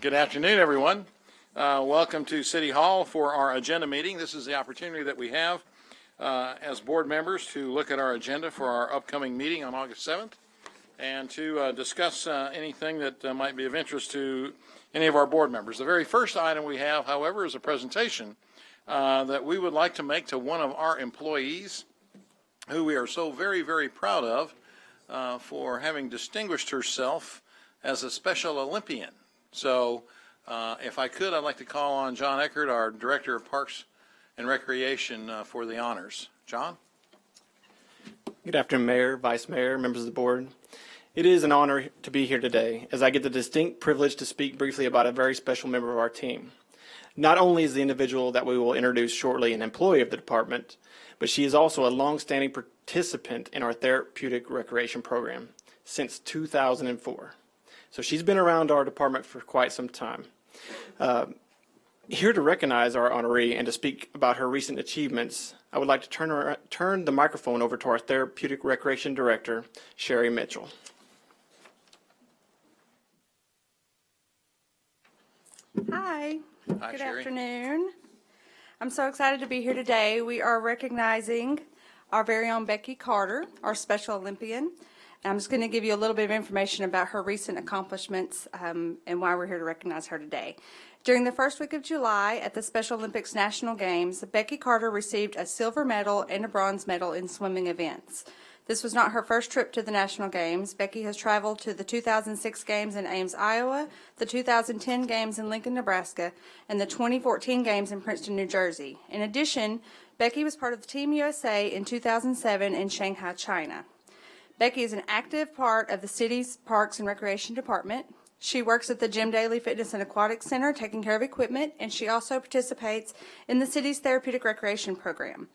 Good afternoon, everyone. Welcome to City Hall for our agenda meeting. This is the opportunity that we have as board members to look at our agenda for our upcoming meeting on August 7th and to discuss anything that might be of interest to any of our board members. The very first item we have, however, is a presentation that we would like to make to one of our employees who we are so very, very proud of for having distinguished herself as a Special Olympian. So if I could, I'd like to call on John Eckert, our Director of Parks and Recreation, for the honors. John? Good afternoon, Mayor, Vice Mayor, members of the board. It is an honor to be here today as I get the distinct privilege to speak briefly about a very special member of our team. Not only is the individual that we will introduce shortly an employee of the department, but she is also a long-standing participant in our therapeutic recreation program since 2004. So she's been around our department for quite some time. Here to recognize our honoree and to speak about her recent achievements, I would like to turn the microphone over to our Therapeutic Recreation Director, Sherry Mitchell. Hi. Hi, Good Sherry. afternoon. I'm so excited to be here today. We are recognizing our very own Becky Carter, our Special Olympian. And I'm just going to give you a little bit of information about her recent accomplishments and why we're here to recognize her today. During the first week of July at the Special Olympics National Games, Becky Carter received a silver medal and a bronze medal in swimming events. This was not her first trip to the National Games. Becky has traveled to the 2006 Games in Ames, Iowa, the 2010 Games in Lincoln, Nebraska, and the 2014 Games in Princeton, New Jersey. In addition, Becky was part of the Team USA in 2007 in Shanghai, China. Becky is an active part of the city's Parks and Recreation Department. She works at the Jim Daly Fitness and Aquatic Center taking care of equipment, and she also participates in the city's therapeutic recreation program.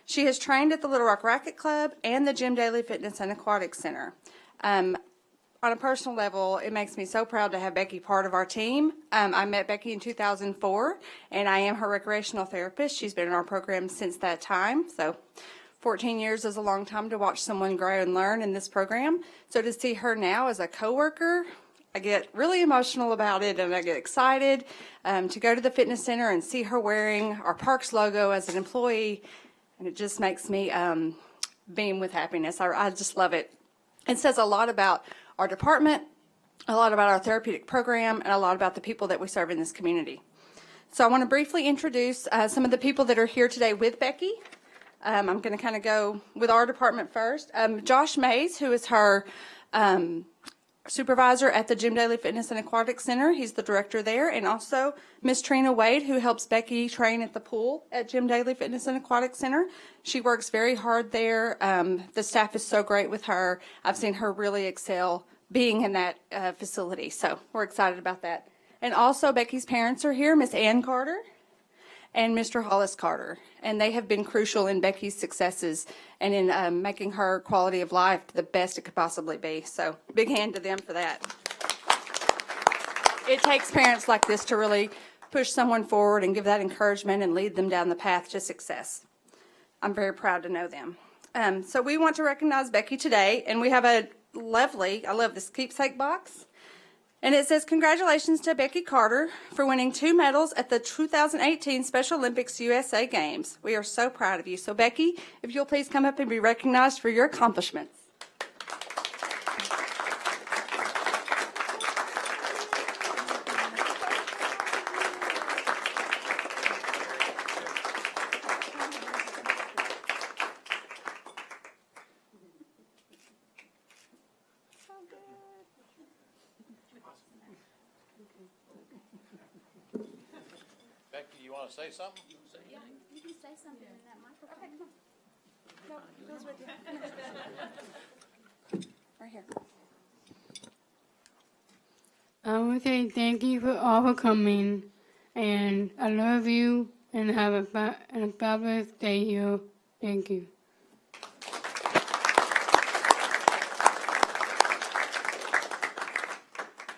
She has trained at the Little Rock Racquet Club and the Jim Daly Fitness and Aquatic Center. On a personal level, it makes me so proud to have Becky part of our team. I met Becky in 2004, and I am her recreational therapist. She's been in our program since that time, so 14 years is a long time to watch someone grow and learn in this program. So to see her now as a coworker, I get really emotional about it, and I get excited to go to the fitness center and see her wearing our Parks logo as an employee, and it just makes me beam with happiness. I just love it. It says a lot about our department, a lot about our therapeutic program, and a lot about the people that we serve in this community. So I want to briefly introduce some of the people that are here today with Becky. I'm going to kind of go with our department first. Josh Mays, who is her supervisor at the Jim Daly Fitness and Aquatic Center. He's the director there. And also Miss Trina Wade, who helps Becky train at the pool at Jim Daly Fitness and Aquatic Center. She works very hard there. The staff is so great with her. I've seen her really excel being in that facility. So we're excited about that. And also Becky's parents are here, Miss Ann Carter and Mr. Hollis Carter, and they have been crucial in Becky's successes and in making her quality of life the best it could possibly be. So big hand to them for that. It takes parents like this to really push someone forward and give that encouragement and lead them down the path to success. I'm very proud to know them. So we want to recognize Becky today, and we have a lovely, I love this keepsake box. And it says, congratulations to Becky Carter for winning 2 medals at the 2018 Special Olympics USA Games. We are so proud of you. So Becky, if you'll please come up and be recognized for your accomplishments. Becky, you want to say something? Yeah, you can say something in that microphone. Okay, come on. No, goes with you. Right here. I want to say thank you for all for coming, and I love you, and have a fabulous day here. Thank you.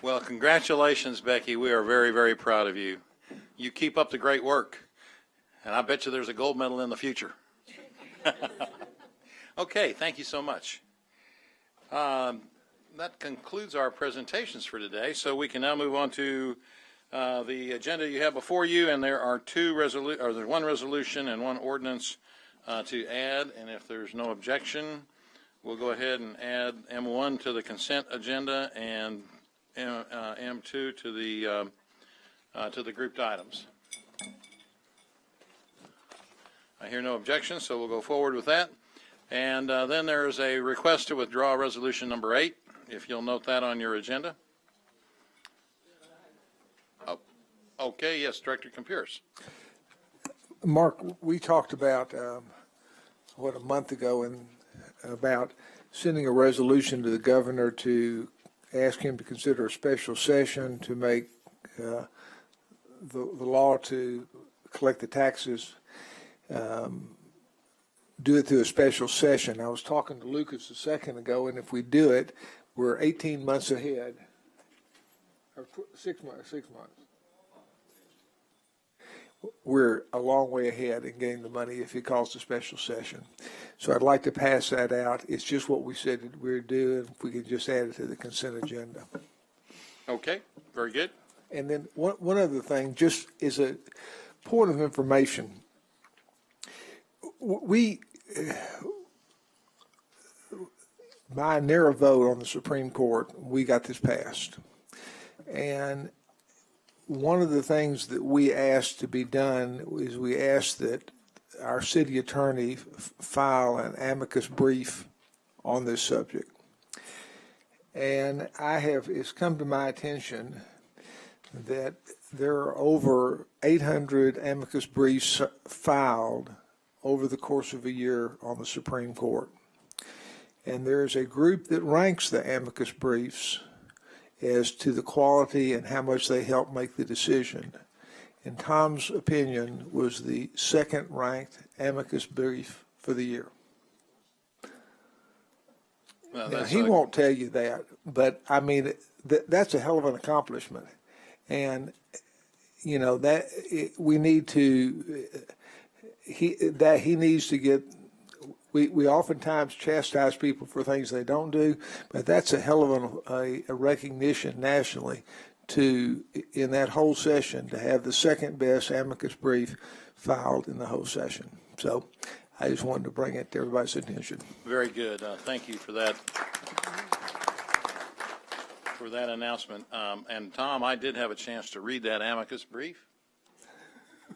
Well, congratulations, Becky. We are very, very proud of you. You keep up the great work, and I bet you there's a gold medal in the future. Okay, thank you so much. That concludes our presentations for today, so we can now move on to The agenda you have before you, and there are there's one resolution and one ordinance to add, and if there's no objection, we'll go ahead and add M1 to the consent agenda and M2 to the grouped items. I hear no objection, so we'll go forward with that. And then there is a request to withdraw resolution number 8, if you'll note that on your agenda. Oh, okay, yes, Director Compures. Mark, we talked about, a month ago, about sending a resolution to the governor to ask him to consider a special session to make the law to collect the taxes, do it through a special session. I was talking to Lucas a second ago, and if we do it, we're 18 months ahead, or 6 months. We're a long way ahead in getting the money if he calls a special session. So I'd like to pass that out. It's just what we said that we're doing. If we could just add it to the consent agenda. Okay, very good. And then one other thing, just as a point of information, by a narrow vote on the Supreme Court, we got this passed. And one of the things that we asked to be done is we asked that our city attorney file an amicus brief on this subject. And it's come to my attention that there are over 800 amicus briefs filed over the course of a year on the Supreme Court. And there's a group that ranks the amicus briefs as to the quality and how much they help make the decision. And Tom's opinion was the second ranked amicus brief for the year. Well, Now, he won't tell you that, but I mean, that's a hell of an accomplishment. And, you know, we need to, he needs to get, we oftentimes chastise people for things they don't do, but that's a hell of a recognition nationally in that whole session to have the second best amicus brief filed in the whole session. So I just wanted to bring it to everybody's attention. Very good. Thank you for that. For that announcement. And Tom, I did have a chance to read that amicus brief.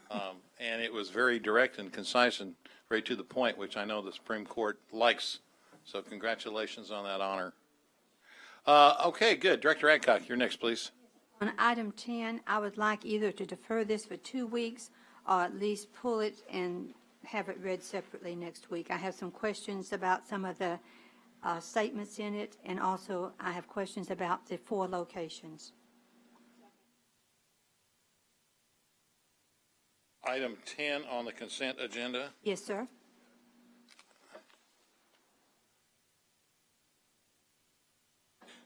And it was very direct and concise and very to the point, which I know the Supreme Court likes. So congratulations on that honor. Okay, good. Director Adcock, you're next, please. On item 10, I would like either to defer this for 2 weeks or at least pull it and have it read separately next week. I have some questions about some of the statements in it, and also I have questions about the 4 locations. Item 10 on the consent agenda. Yes, sir.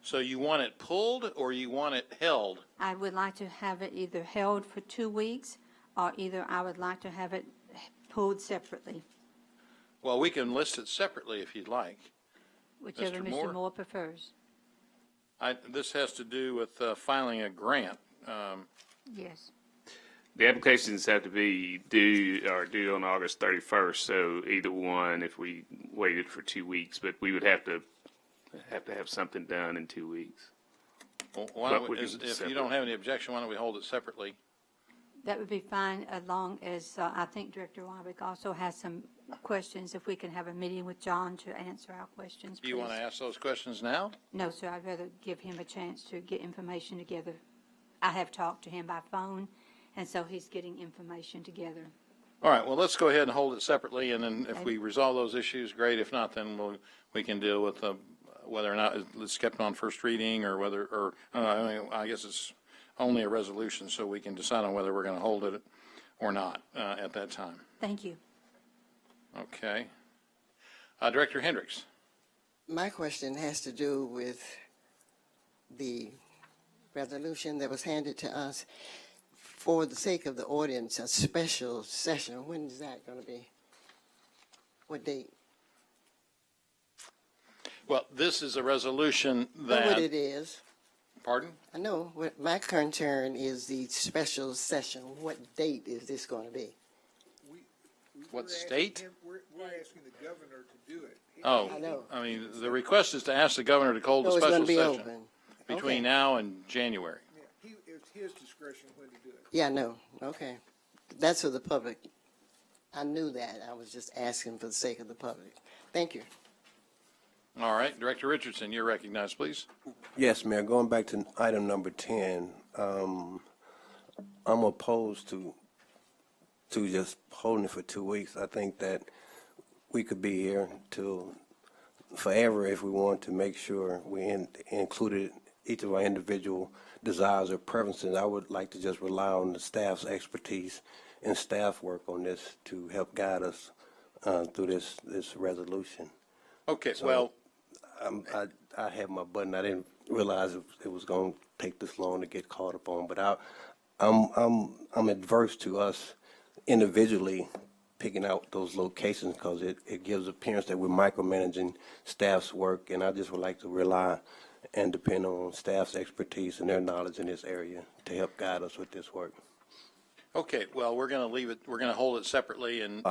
So you want it pulled or you want it held? I would like to have it either held for 2 weeks or either I would like to have it pulled separately, Well, we can list it separately if you'd like. whichever Mr. Moore? Mr. Moore prefers. This has to do with filing a grant. Yes. The applications have to be due on August 31st, so either one if we waited for 2 weeks, but we would have to have something done in 2 weeks. Well, why don't But we, we if can you separate. don't have any objection, why don't we hold it separately? That would be fine, as long as I think Director Wyrick also has some questions. If we can have a meeting with John to answer our questions, Do you want to please. ask those questions now? No, sir, I'd rather give him a chance to get information together. I have talked to him by phone, and so he's getting information together. All right, well, let's go ahead and hold it separately, and then if we resolve those issues, great. If not, then we can deal with whether or not it's kept on first reading or whether, I guess it's only a resolution, so we can decide on whether we're going to hold it or not at that time. Thank you. Okay. Director Hendricks. My question has to do with the resolution that was handed to us. For the sake of the audience, a special session, when is that going to be? What date? Well, this is a resolution Know what that, it is? Pardon? I know what my concern is the special session. What date is this going to be? What state? We're asking the governor to do it. Oh, I know. I mean, the request is to ask the governor to hold a So it's going special to be session open. between Okay. now and January. Yeah, it's his discretion when to do it. Yeah, no. Okay. That's for the public. I knew that. I was just asking for the sake of the public. Thank you. All right, Director Richardson, you're recognized, please. Yes, Mayor, going back to item number 10, I'm opposed to just holding it for 2 weeks. I think that we could be here till forever if we want to make sure we included each of our individual desires or preferences. I would like to just rely on the staff's expertise and staff work on this to help guide us through this resolution. Okay, well, I had my button. I didn't realize it was going to take this long to get caught up on. But I'm adverse to us individually picking out those locations because it gives appearance that we're micromanaging staff's work, and I just would like to rely and depend on staff's expertise and their knowledge in this area to help guide us with this work. okay, well, we're going to leave it, we're going to hold it separately, and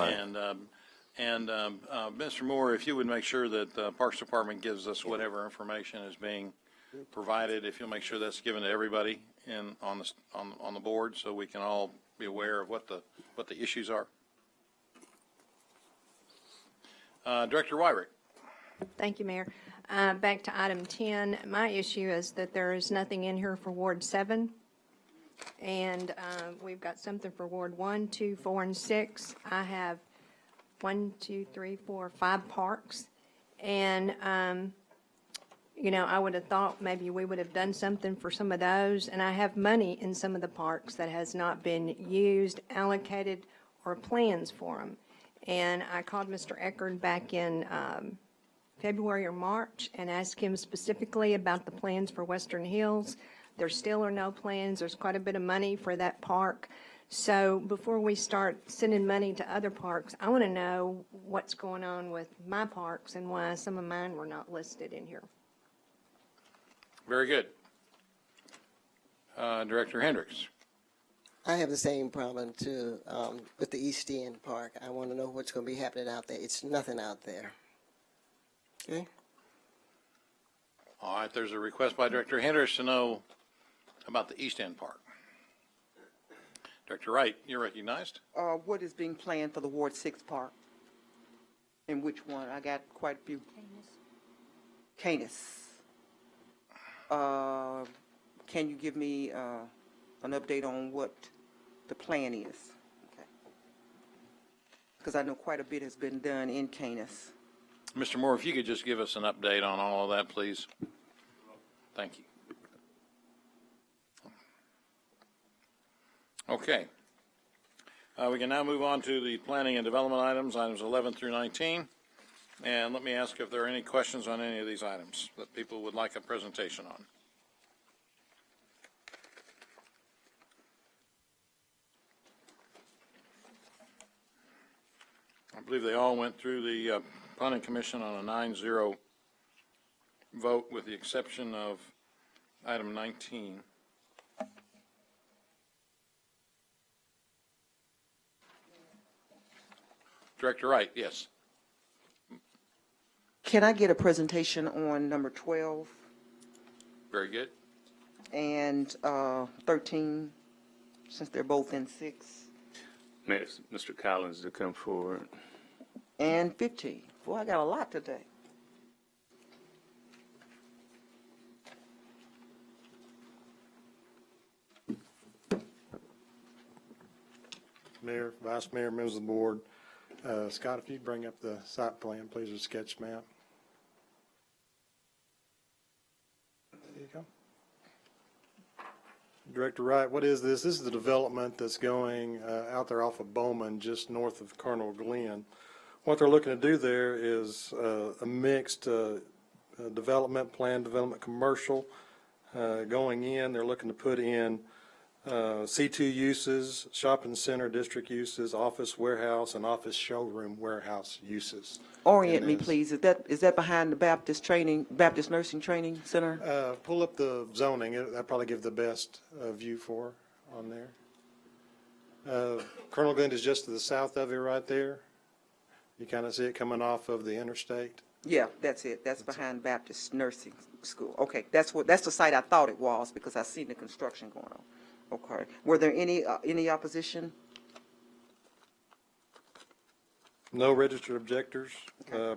Mr. Moore, if you would make sure that the Parks Department gives us whatever information is being provided, if you'll make sure that's given to everybody on the board, so we can all be aware of what the issues are. Director Wyrick. Thank you, Mayor. Back to item 10, my issue is that there is nothing in here for Ward 7. And we've got something for Ward 1, 2, 4, and 6. I have 1, 2, 3, 4, 5 parks. And, I would have thought maybe we would have done something for some of those. And I have money in some of the parks that has not been used, allocated, or plans for them. And I called Mr. Eckerd back in February or March and asked him specifically about the plans for Western Hills. There still are no plans. There's quite a bit of money for that park. So before we start sending money to other parks, I want to know what's going on with my parks and why some of mine were not listed in here. Very good. Director Hendricks. I have the same problem too with the East End Park. I want to know what's going to be happening out there. It's nothing out there. Okay? All right, there's a request by Director Hendricks to know about the East End Park. Director Wright, you're recognized. What is being planned for the Ward 6 Park? And which one? I got quite a few. Canis. Can you give me an update on what the plan is? Because I know quite a bit has been done in Canis. Mr. Moore, if you could just give us an update on all of that, please. Thank you. Okay. We can now move on to the planning and development items 11 through 19. And let me ask if there are any questions on any of these items that people would like a presentation on. I believe they all went through the planning commission on a 9-0 vote with the exception of item 19. Director Wright, yes. Can I get a presentation on number 12 Very good. and 13, since they're both in 6, Mr. Collins to come forward. and 15? Boy, I got a lot today. Mayor, Vice Mayor, members of the board. Scott, if you'd bring up the site plan, please, or sketch map. There you go. Director Wright, what is this? This is the development that's going out there off of Bowman, just north of Colonel Glenn. What they're looking to do there is a mixed development, planned development, commercial. Going in, they're looking to put in C2 uses, shopping center district uses, office warehouse, and office showroom warehouse uses. Orient in me, this. please. Is that behind the Baptist Nursing Training Center? Pull up the zoning. That'd probably give the best view for on there. Colonel Glen is just to the south of it right there. You kind of see it coming off of the interstate. Yeah, that's it. That's behind Baptist Nursing School. Okay, that's the site I thought it was because I seen the construction going on. Okay. Were there any opposition? No registered objectors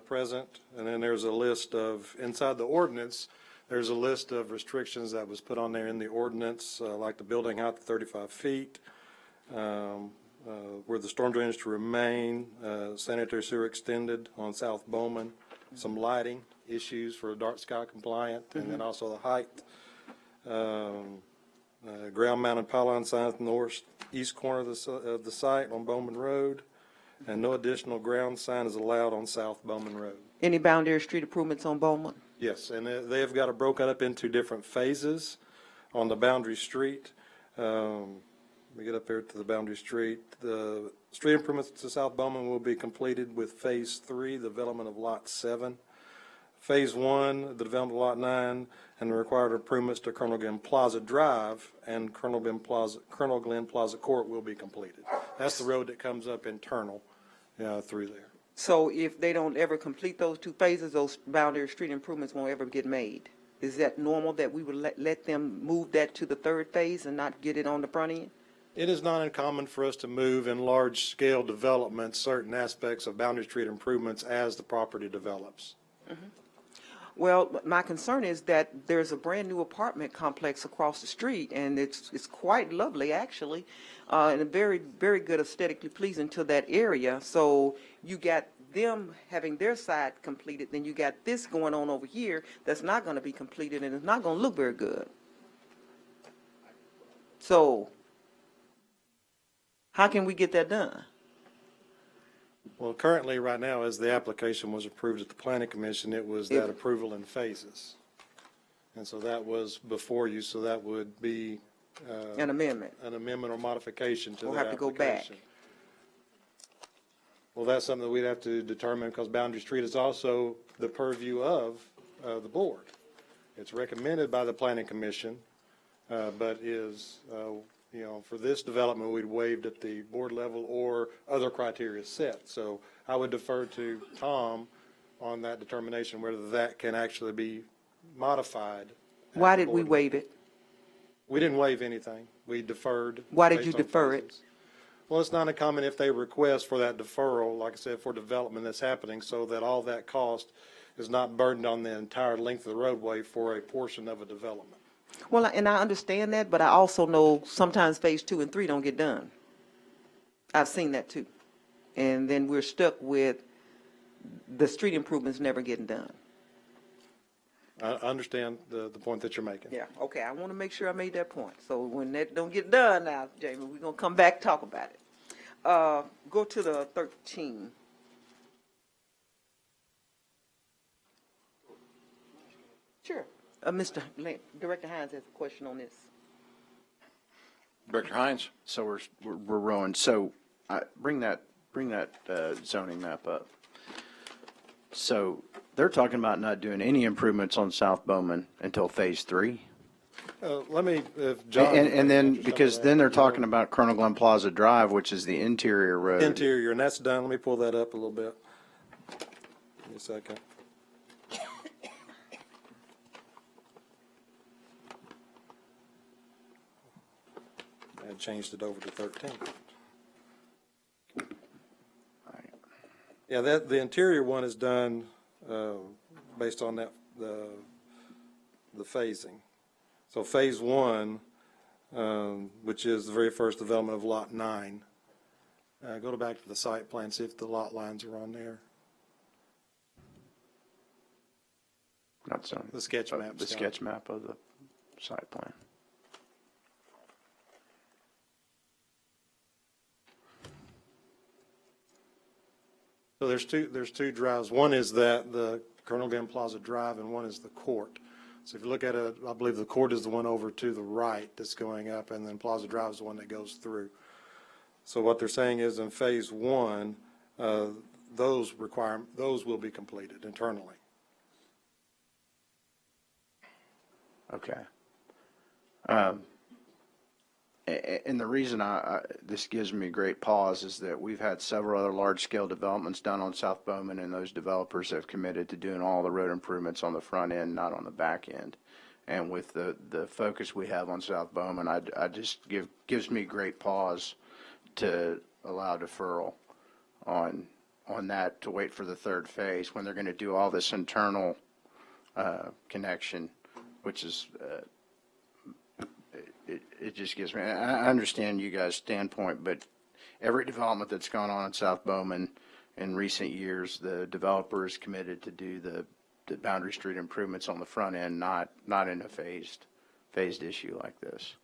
present. And then there's a list of, inside the ordinance, there's a list of restrictions that was put on there in the ordinance, like the building height to 35 feet, where the storm drainage to remain, sanitary sewer extended on South Bowman, some lighting issues for dark sky compliant, and then also the height. Ground-mounted pylon signs in the northeast corner of the site on Bowman Road, and no additional ground sign is allowed on South Bowman Road. Any boundary street improvements on Bowman? Yes, and they have got it broken up into different phases on the boundary street. We get up there to the boundary street. The street improvements to South Bowman will be completed with Phase 3, the development of Lot 7. Phase 1, the development of Lot 9, and the required improvements to Colonel Glenn Plaza Drive and Colonel Glenn Plaza Court will be completed. That's the road that comes up internal through there. So if they don't ever complete those two phases, those boundary street improvements won't ever get made? Is that normal that we would let them move that to the third phase and not get it on the front end? It is not uncommon for us to move in large-scale developments certain aspects of boundary street improvements as the property develops. Well, my concern is that there's a brand-new apartment complex across the street, and it's quite lovely, actually, and very, very good, aesthetically pleasing to that area. So you got them having their side completed, then you got this going on over here that's not going to be completed, and it's not going to look very good. So how can we get that done? Well, currently, right now, as the application was approved at the Planning Commission, it was that approval in phases. And so that was before you, so that would be An amendment. an amendment or modification to We'll that have to go back. application. Well, that's something that we'd have to determine because Boundary Street is also the purview of the board. It's recommended by the Planning Commission, but is, for this development, we'd waived at the board level or other criteria set. So I would defer to Tom on that determination, whether that can actually be modified. Why did we waive it? We didn't waive anything. We deferred. Why did based you on defer it? phases. Well, it's not uncommon if they request for that deferral, like I said, for development that's happening, so that all that cost is not burdened on the entire length of the roadway for a portion of a development. Well, and I understand that, but I also know sometimes phase 2 and 3 don't get done. I've seen that too. And then we're stuck with the street improvements never getting done. I understand the point that you're making. Yeah, okay, I want to make sure I made that point. So when that don't get done now, Jamie, we're going to come back, talk about it. Go to the 13. Sure. Director Hines has a question on this. Director Hines? So we're rowing. So bring that zoning map up. So they're talking about not doing any improvements on South Bowman until phase 3. Let me, if John. And then, because then they're talking about Colonel Glenn Plaza Drive, which is the interior road. Interior, and that's done. Let me pull that up a little bit. Give me a second. I changed it over to 13. Yeah, the interior one is done based on that the phasing. So phase 1, which is the very first development of Lot 9. Go back to the site plan, see if the lot lines are on there. Not zoning. The sketch map. The sketch map of the site plan. So there's two drives. One is the Colonel Glenn Plaza Drive, and one is the court. So if you look at it, I believe the court is the one over to the right that's going up, and then Plaza Drive is the one that goes through. So what they're saying is in phase one, those will be completed internally. Okay. And the reason this gives me great pause is that we've had several other large-scale developments done on South Bowman, and those developers have committed to doing all the road improvements on the front end, not on the back end. And with the focus we have on South Bowman, I just gives me great pause to allow deferral on that, to wait for the third phase when they're going to do all this internal connection, which is it just gives me, I understand you guys' standpoint, but every development that's gone on in South Bowman in recent years, the developer is committed to do the Boundary Street improvements on the front end, not in a phased issue like this.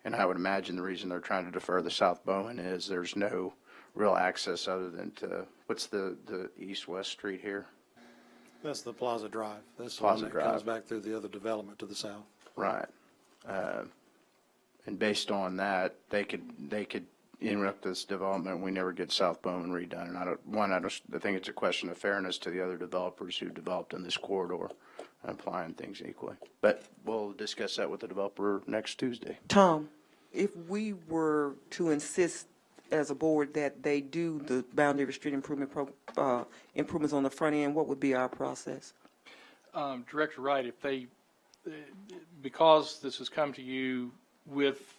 And I would imagine the reason they're trying to defer the South Bowman is there's no real access other than to, what's the east-west street here? That's the Plaza Drive. That's the Plaza one that Drive. comes back through the other development to the south. Right. And based on that, they could interrupt this development. We never get South Bowman redone. And I think it's a question of fairness to the other developers who developed in this corridor, applying things equally. But we'll discuss that with the developer next Tuesday. Tom, if we were to insist as a board that they do the Boundary Street improvements on the front end, what would be our process? Director Wright, if they, because this has come to you with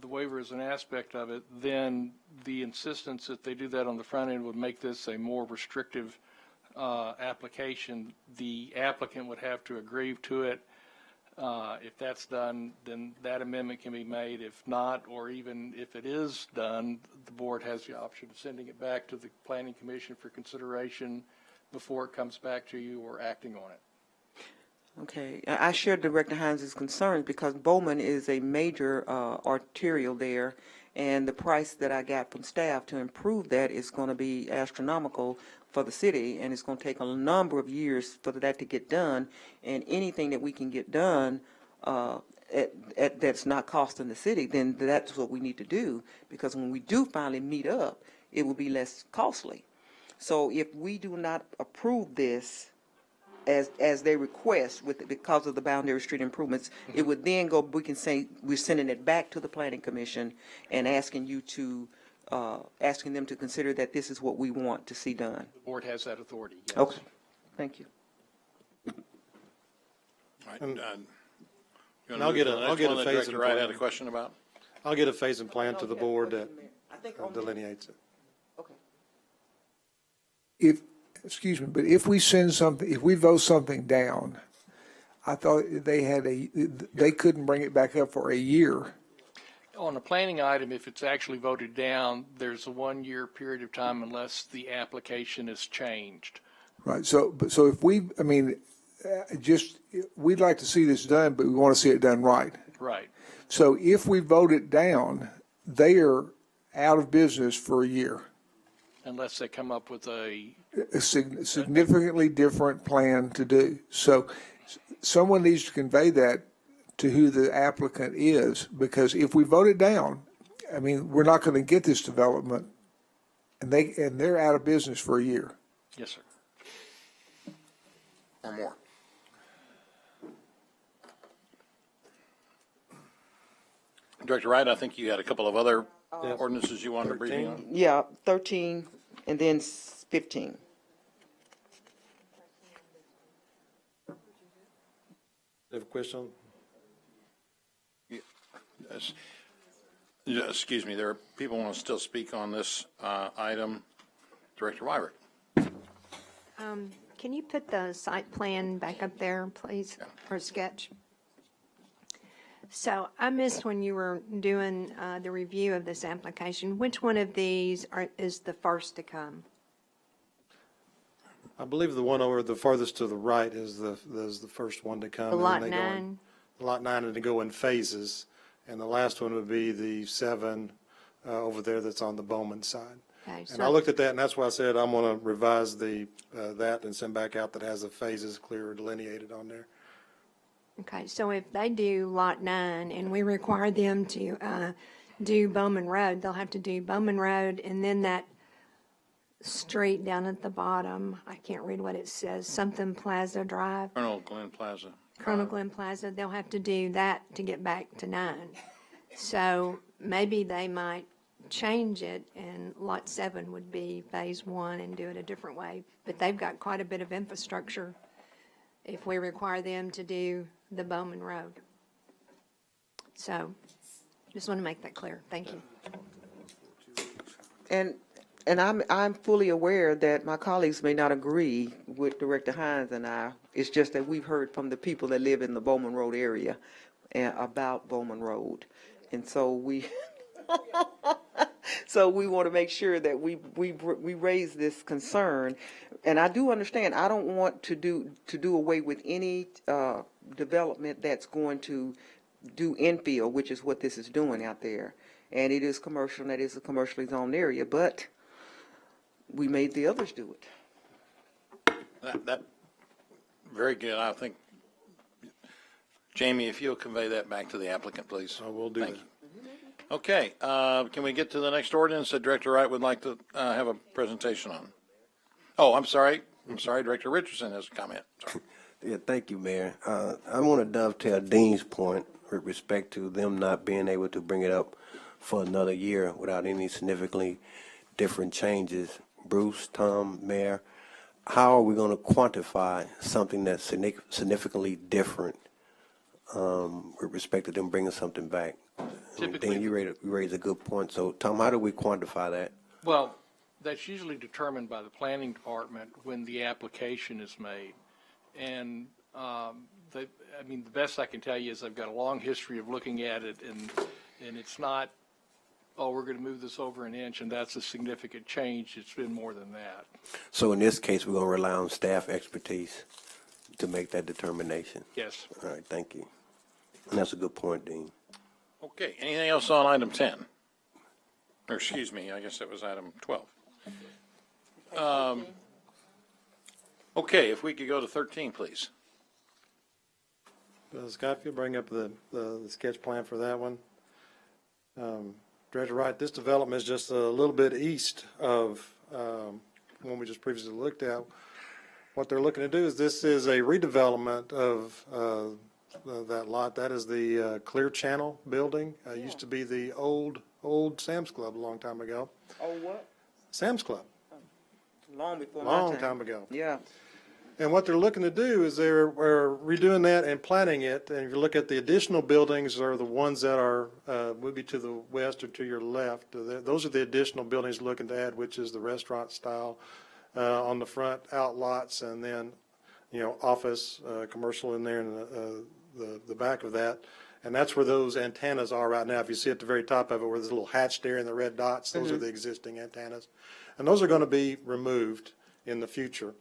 the waiver as an aspect of it, then the insistence that they do that on the front end would make this a more restrictive application. The applicant would have to agree to it. If that's done, then that amendment can be made. If not, or even if it is done, the board has the option of sending it back to the Planning Commission for consideration before it comes back to you or acting on it. Okay, I share Director Hines' concerns because Bowman is a major arterial there, and the price that I got from staff to improve that is going to be astronomical for the city, and it's going to take a number of years for that to get done. And anything that we can get done that's not costing the city, then that's what we need to do, because when we do finally meet up, it will be less costly. So if we do not approve this as they request because of the Boundary Street improvements, it would then go, we can say we're sending it back to the Planning Commission and asking them to consider that this is what we want to see done. The board has that authority, yes. Okay, thank you. Right. And I'll get a phase Director Wright had a question about. I'll get a phase and plan to the board that delineates it. Okay. Excuse me, but if we send something, if we vote something down, I thought they couldn't bring it back up for a year. On a planning item, if it's actually voted down, there's a 1-year period of time unless the application is changed. Right, so if we'd like to see this done, but we want to see it done right. Right. So if we vote it down, they are out of business for a year. Unless they come up with a significantly different plan to do. So someone needs to convey that to who the applicant is, because if we vote it down, we're not going to get this development, and they're out of business for a year. Yes, sir. Or more. Director Wright, I think you had a couple of other ordinances you wanted to briefing on. Yeah, 13 and then 15. Have a question? Yes. Yeah, excuse me, there are people who want to still speak on this item. Director Wyrick. Can you put the site plan back up there, please, or sketch? So I missed when you were doing the review of this application. Which one of these is the first to come? I believe the one over the farthest to the right is the first one to come. The lot 9? Lot 9, and they go in phases. And the last one would be the 7 over there that's on the Bowman side. Okay, so And I looked at that, and that's why I said I'm going to revise that and send back out that has the phases clear delineated on there. Okay, so if they do Lot 9 and we require them to do Bowman Road, they'll have to do Bowman Road and then that street down at the bottom, I can't read what it says, something Plaza Drive, Colonel Glenn Plaza. Colonel Glenn Plaza, they'll have to do that to get back to 9. So maybe they might change it and Lot 7 would be Phase 1 and do it a different way. But they've got quite a bit of infrastructure if we require them to do the Bowman Road. So, just want to make that clear. Thank you. And I'm fully aware that my colleagues may not agree with Director Hines and I. It's just that we've heard from the people that live in the Bowman Road area about Bowman Road. And so we, so we want to make sure that we raise this concern. And I do understand, I don't want to do away with any development that's going to do infill, which is what this is doing out there. And it is commercial, and that is a commercially zoned area, but we made the others do it. That very good. I think, Jamie, if you'll convey that back to the applicant, please. I will do Thank that. you. Okay, can we get to the next ordinance that Director Wright would like to have a presentation on? Oh, I'm sorry. Director Richardson has a comment. Sorry. Yeah, thank you, Mayor. I want to dovetail Dean's point with respect to them not being able to bring it up for another year without any significantly different changes. Bruce, Tom, Mayor, how are we going to quantify something that's significantly different with respect to them bringing something back? Typically, Dean, you raised a good point. So, Tom, how do we quantify that? well, that's usually determined by the planning department when the application is made. And the best I can tell you is I've got a long history of looking at it, and it's not, oh, we're going to move this over an inch, and that's a significant change. It's been more than that. So, in this case, we're going to rely on staff expertise to make that determination. Yes. All right, thank you. And that's a good point, Dean. Okay, anything else on item 10? Or excuse me, I guess that was item 12. Okay, if we could go to 13, please. Scott, if you'll bring up the sketch plan for that one. Director Wright, this development is just a little bit east of one we just previously looked at. What they're looking to do is this is a redevelopment of that lot. That is the Clear Channel building. Used to be the old Sam's Club a long time ago. Oh, what? Sam's Club. Long before my Long time ago. Yeah. And what they're looking to do is they're redoing that and planning it. And if you look at the additional buildings, are the ones that are would be to the west or to your left. Those are the additional buildings looking to add, which is the restaurant style on the front outlots, and then office, commercial in there, and the back of that. And that's where those antennas are right now. If you see at the very top of it, where there's a little hatch there and the red dots, those are the existing antennas, and those are going to be removed in the future.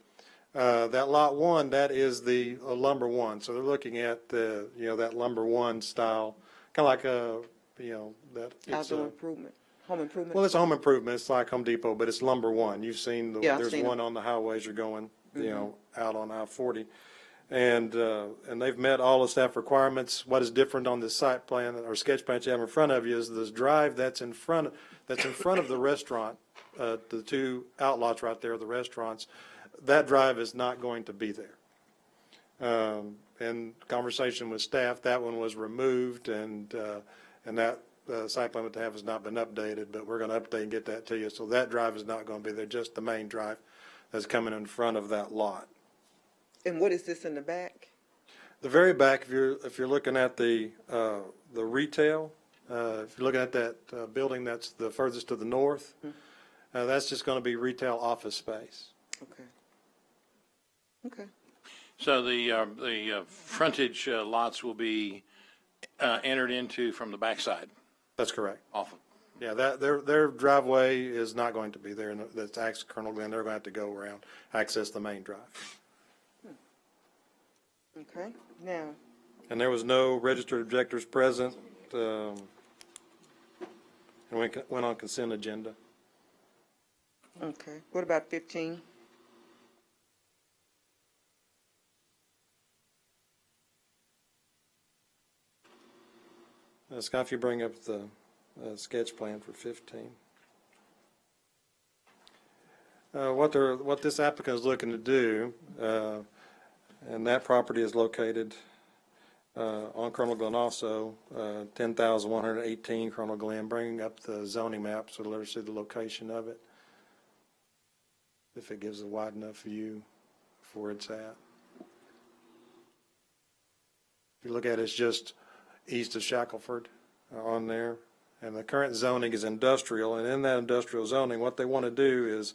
That lot 1, that is the lumber 1. So they're looking at that lumber 1 style, kind of like that. Outdoor improvement, home improvement. Well, it's a home improvement. It's like Home Depot, but it's lumber 1. You've seen there's seen one on the highways you're going, out on I-40. And they've met all the staff requirements. What is different on this site plan or sketch plan you have in front of you is this drive that's in front of the restaurant, the two outlots right there, the restaurants. That drive is not going to be there. In conversation with staff, that one was removed, and that site plan that have has not been updated, but we're going to update and get that to you. So that drive is not going to be there, just the main drive that's coming in front of that lot. And what is this in the back? The very back, if you're looking at the retail, if you're looking at that building that's the furthest to the north, that's just going to be retail office space. Okay. Okay. So the frontage lots will be entered into from the backside. That's correct. Often. Yeah, their driveway is not going to be there. That's access Colonel Glenn. They're going to have to go around, access the main drive. Okay. Now. And there was no registered objectors present. And went on consent agenda. Okay. What about 15? Scott, if you bring up the sketch plan for 15. What this applicant is looking to do, and that property is located on Colonel Glen also, 10,118 Colonel Glen, bringing up the zoning map so let us see the location of it, if it gives a wide enough view for where it's at. If you look at it, it's just east of Shackelford on there, and the current zoning is industrial, and in that industrial zoning, what they want to do is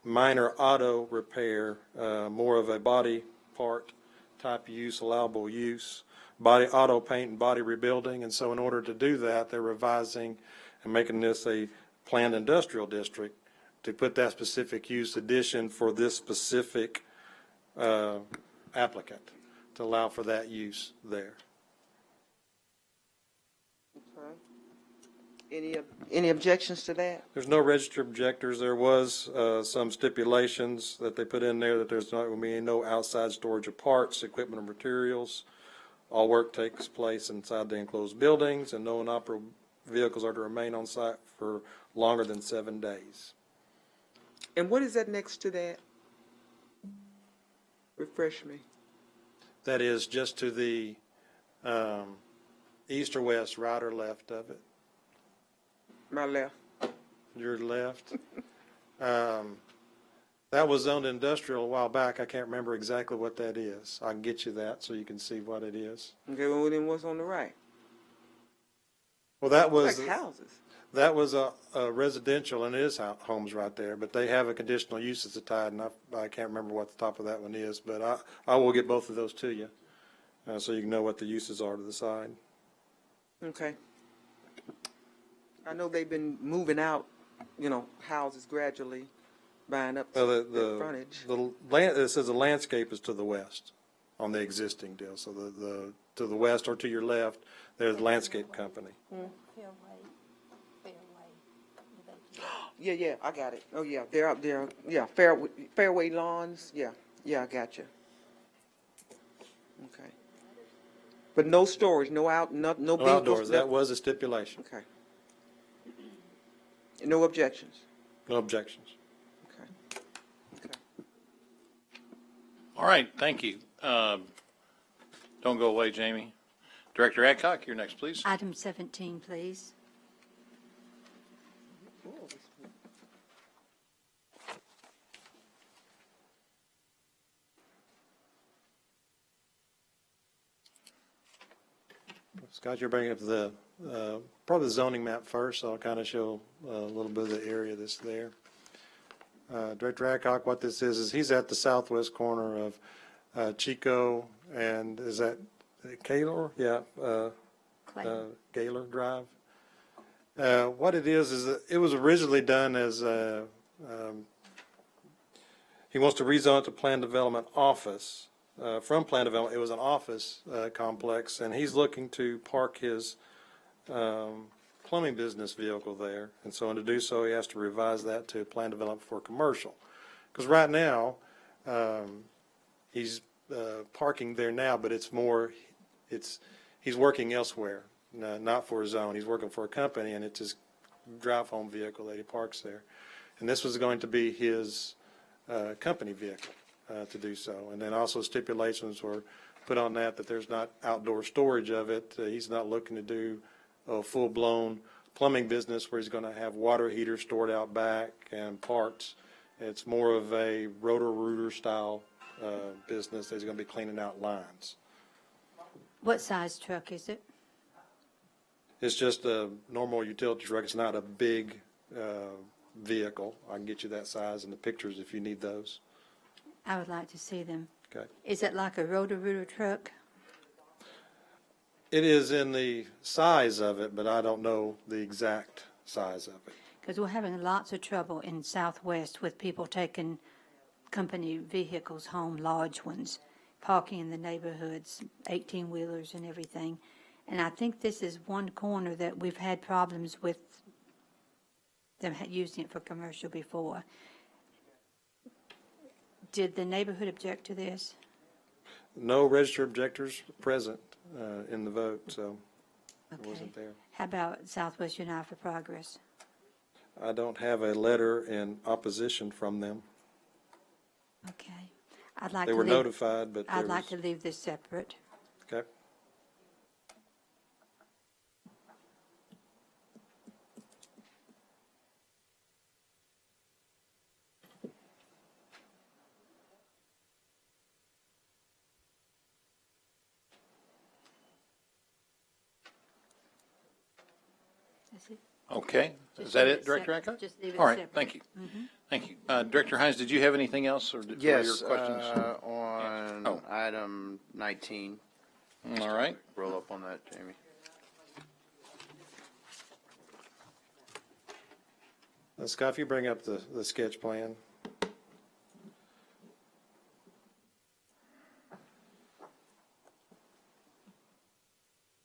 minor auto repair, more of a body part type use, allowable use, body auto paint and body rebuilding. And so in order to do that, they're revising and making this a planned industrial district to put that specific use addition for this specific applicant to allow for that use there. Any objections to that? There's no registered objectors. There was some stipulations that they put in there that there's not going to be no outside storage of parts, equipment, or materials. All work takes place inside the enclosed buildings, and no inoperable vehicles are to remain on site for longer than 7 days. And what is that next to that? Refresh me. That is just to the east or west, right or left of it. My left. Your left. That was zoned industrial a while back. I can't remember exactly what that is. I can get you that so you can see what it is. Okay, well then what's on the right? Well, that was Like houses. that was a residential, and it is homes right there. But they have a conditional use as a tied, and I can't remember what the top of that one is. But I will get both of those to you, so you can know what the uses are to the side. Okay. I know they've been moving out, houses gradually, buying up the frontage. It says the landscape is to the west on the existing deal. So the to the west or to your left, there's the landscape company. Yeah, I got it. Oh yeah, they're up there. Yeah, Fairway Lawns. Yeah, I got you. Okay. But no storage, no No vehicles. outdoors. That was a stipulation. Okay. No objections. No objections. Okay. All right, thank you. Don't go away, Jamie. Director Adcock, you're next, please. Item 17, please. Scott, you're bringing up the probably the zoning map first, so I'll kind of show a little bit of the area that's there. Director Adcock, what this is he's at the southwest corner of Chico and is that Gaylor? Yeah, Gaylor Drive. What it is that it was originally done as he wants to rezone it to Plan Development Office. From Plan Development, it was an office complex, and he's looking to park his plumbing business vehicle there. And so to do so, he has to revise that to Plan Development for commercial. Because right now, he's parking there now, but it's more, he's working elsewhere, not for his own. He's working for a company, and it's his drive-home vehicle that he parks there. And this was going to be his company vehicle. To do so. And then also stipulations were put on that there's not outdoor storage of it. He's not looking to do a full-blown plumbing business where he's going to have water heaters stored out back and parts. It's more of a rotor-rooter style business that he's going to be cleaning out lines. What size truck is it? It's just a normal utility truck. It's not a big vehicle. I can get you that size in the pictures if you need those. I would like to see them. Okay. Is it like a rotor-rooter truck? It is in the size of it, but I don't know the exact size of it. Because we're having lots of trouble in Southwest with people taking company vehicles home, large ones, parking in the neighborhoods, 18-wheelers and everything. And I think this is one corner that we've had problems with them using it for commercial before. Did the neighborhood object to this? No registered objectors present in the vote, so It wasn't there. How about Southwest United for Progress? I don't have a letter in opposition from them. Okay. I'd like They to were leave- notified, but there I'd like was, to leave this separate. okay. That's it. Okay, is Just that leave it, it Director sep- Echo? just leave it All right, separate. thank you. Thank you. Director Hines, did you have anything else, or did, were your Yes, questions? on Oh. item 19. All right. Roll up on that, Jamie. Scott, if you bring up the sketch plan.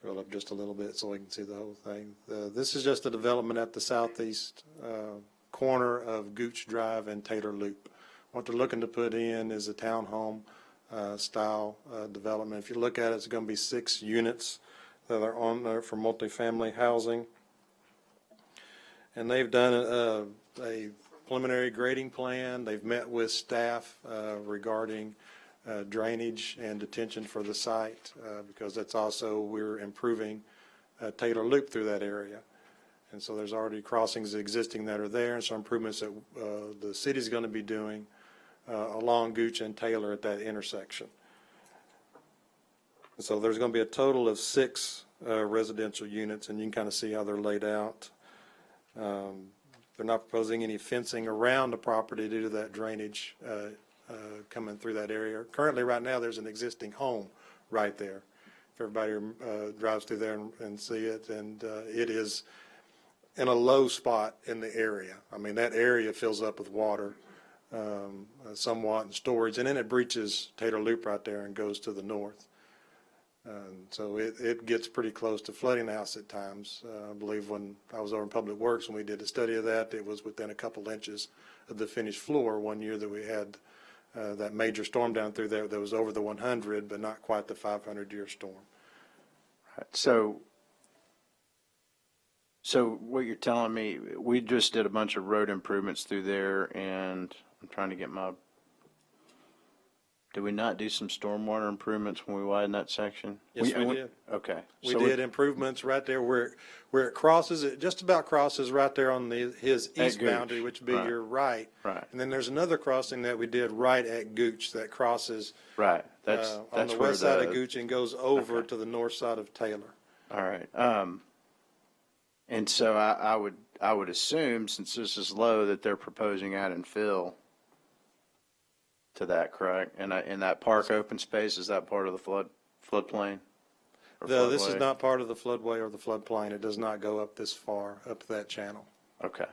Roll up just a little bit so we can see the whole thing. This is just a development at the southeast corner of Gooch Drive and Taylor Loop. What they're looking to put in is a townhome style development. If you look at it, it's going to be 6 units that are on there for multifamily housing. And they've done a preliminary grading plan. They've met with staff regarding drainage and detention for the site because that's also, we're improving Taylor Loop through that area. And so there's already crossings existing that are there and some improvements that the city's going to be doing along Gooch and Taylor at that intersection. So there's going to be a total of 6 residential units, and you can kind of see how they're laid out. They're not proposing any fencing around the property due to that drainage coming through that area. Currently, right now, there's an existing home right there. If everybody drives through there and see it, and it is in a low spot in the area. I mean, that area fills up with water somewhat in storage, and then it breaches Taylor Loop right there and goes to the north. So it gets pretty close to flooding the house at times. I believe when I was over in Public Works, when we did a study of that, it was within a couple inches of the finished floor one year that we had that major storm down through there that was over the 100, but not quite the 500-year storm. Right. So what you're telling me, we just did a bunch of road improvements through there, and I'm trying to get my, did we not do some stormwater improvements when we widened that section? Yes, we did. Okay. We So did improvements right there where it crosses, it just about crosses right there on his At east Gooch. boundary, which would be Right. your right. Right. And then there's another crossing that we did right at Gooch that crosses Right. That's on the where west side of Gooch and goes over to the north side of Taylor. All right. And so I would assume, since this is low, that they're proposing add and fill to that, correct? And in that park open space, is that part of the floodplain? Or No, this is floodway? not part of the floodway or the floodplain. It does not go up this far, up that channel. Okay.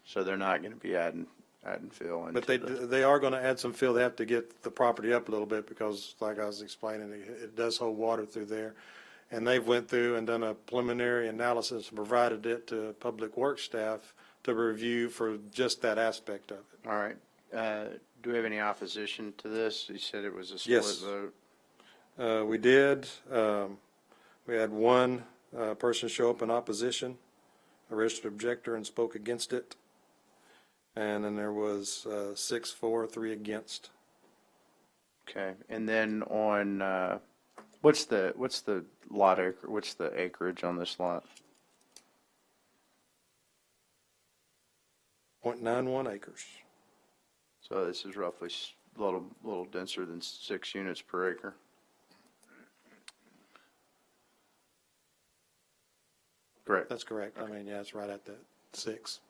So they're not going to be adding fill into But they are going to add some fill. They have to get the property up a little bit because, like I was explaining, it does hold water through there. And they've went through and done a preliminary analysis and provided it to Public Works staff to review for just that aspect of it. All right. Do we have any opposition to this? You said it was a split Yes. vote. We did. We had one person show up in opposition, a registered objector, and spoke against it. And then there was 6 for, 3 against. Okay. And then on what's the lot acre? What's the acreage on this lot? 0.91 acres. So this is roughly a little denser than 6 units per acre. Correct. That's correct. I mean, yeah, it's right at that 6.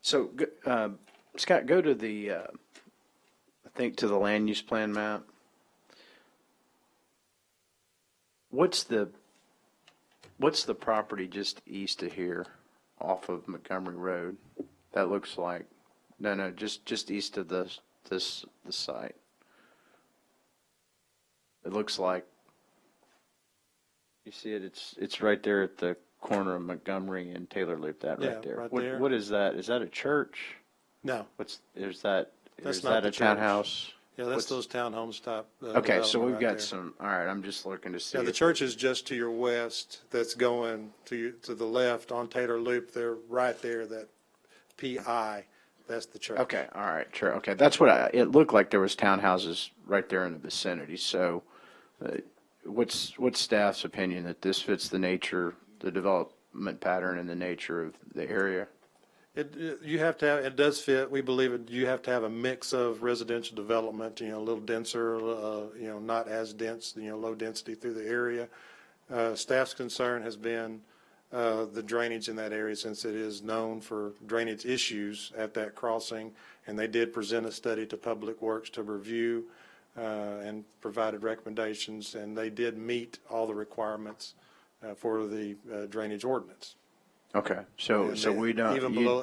So, Scott, go to the, I think to the land use plan map. What's the property just east of here off of Montgomery Road? That looks like, no, just east of the site. It looks like, you see it, it's right there at the corner of Montgomery and Taylor Loop, that Yeah, right there. right there. What is that? Is that a church? No. Is that That's is not that the a church. townhouse? Yeah, that's What's- those townhomes type. Okay, so development we've right got there. some, all right, I'm just looking to see. Yeah, the if- church is just to your west, that's going to the left on Taylor Loop. They're right there, that PI, that's the church. Okay, all right, sure, okay, that's what it looked like there was townhouses right there in the vicinity, so what's staff's opinion that this fits the nature, the development pattern and the nature of the area? You have to have, it does fit, we believe it, you have to have a mix of residential development, a little denser, not as dense, low density through the area. Staff's concern has been the drainage in that area, since it is known for drainage issues at that crossing. And they did present a study to Public Works to review and provided recommendations, and they did meet all the requirements for the drainage ordinance. Okay, so And we don't.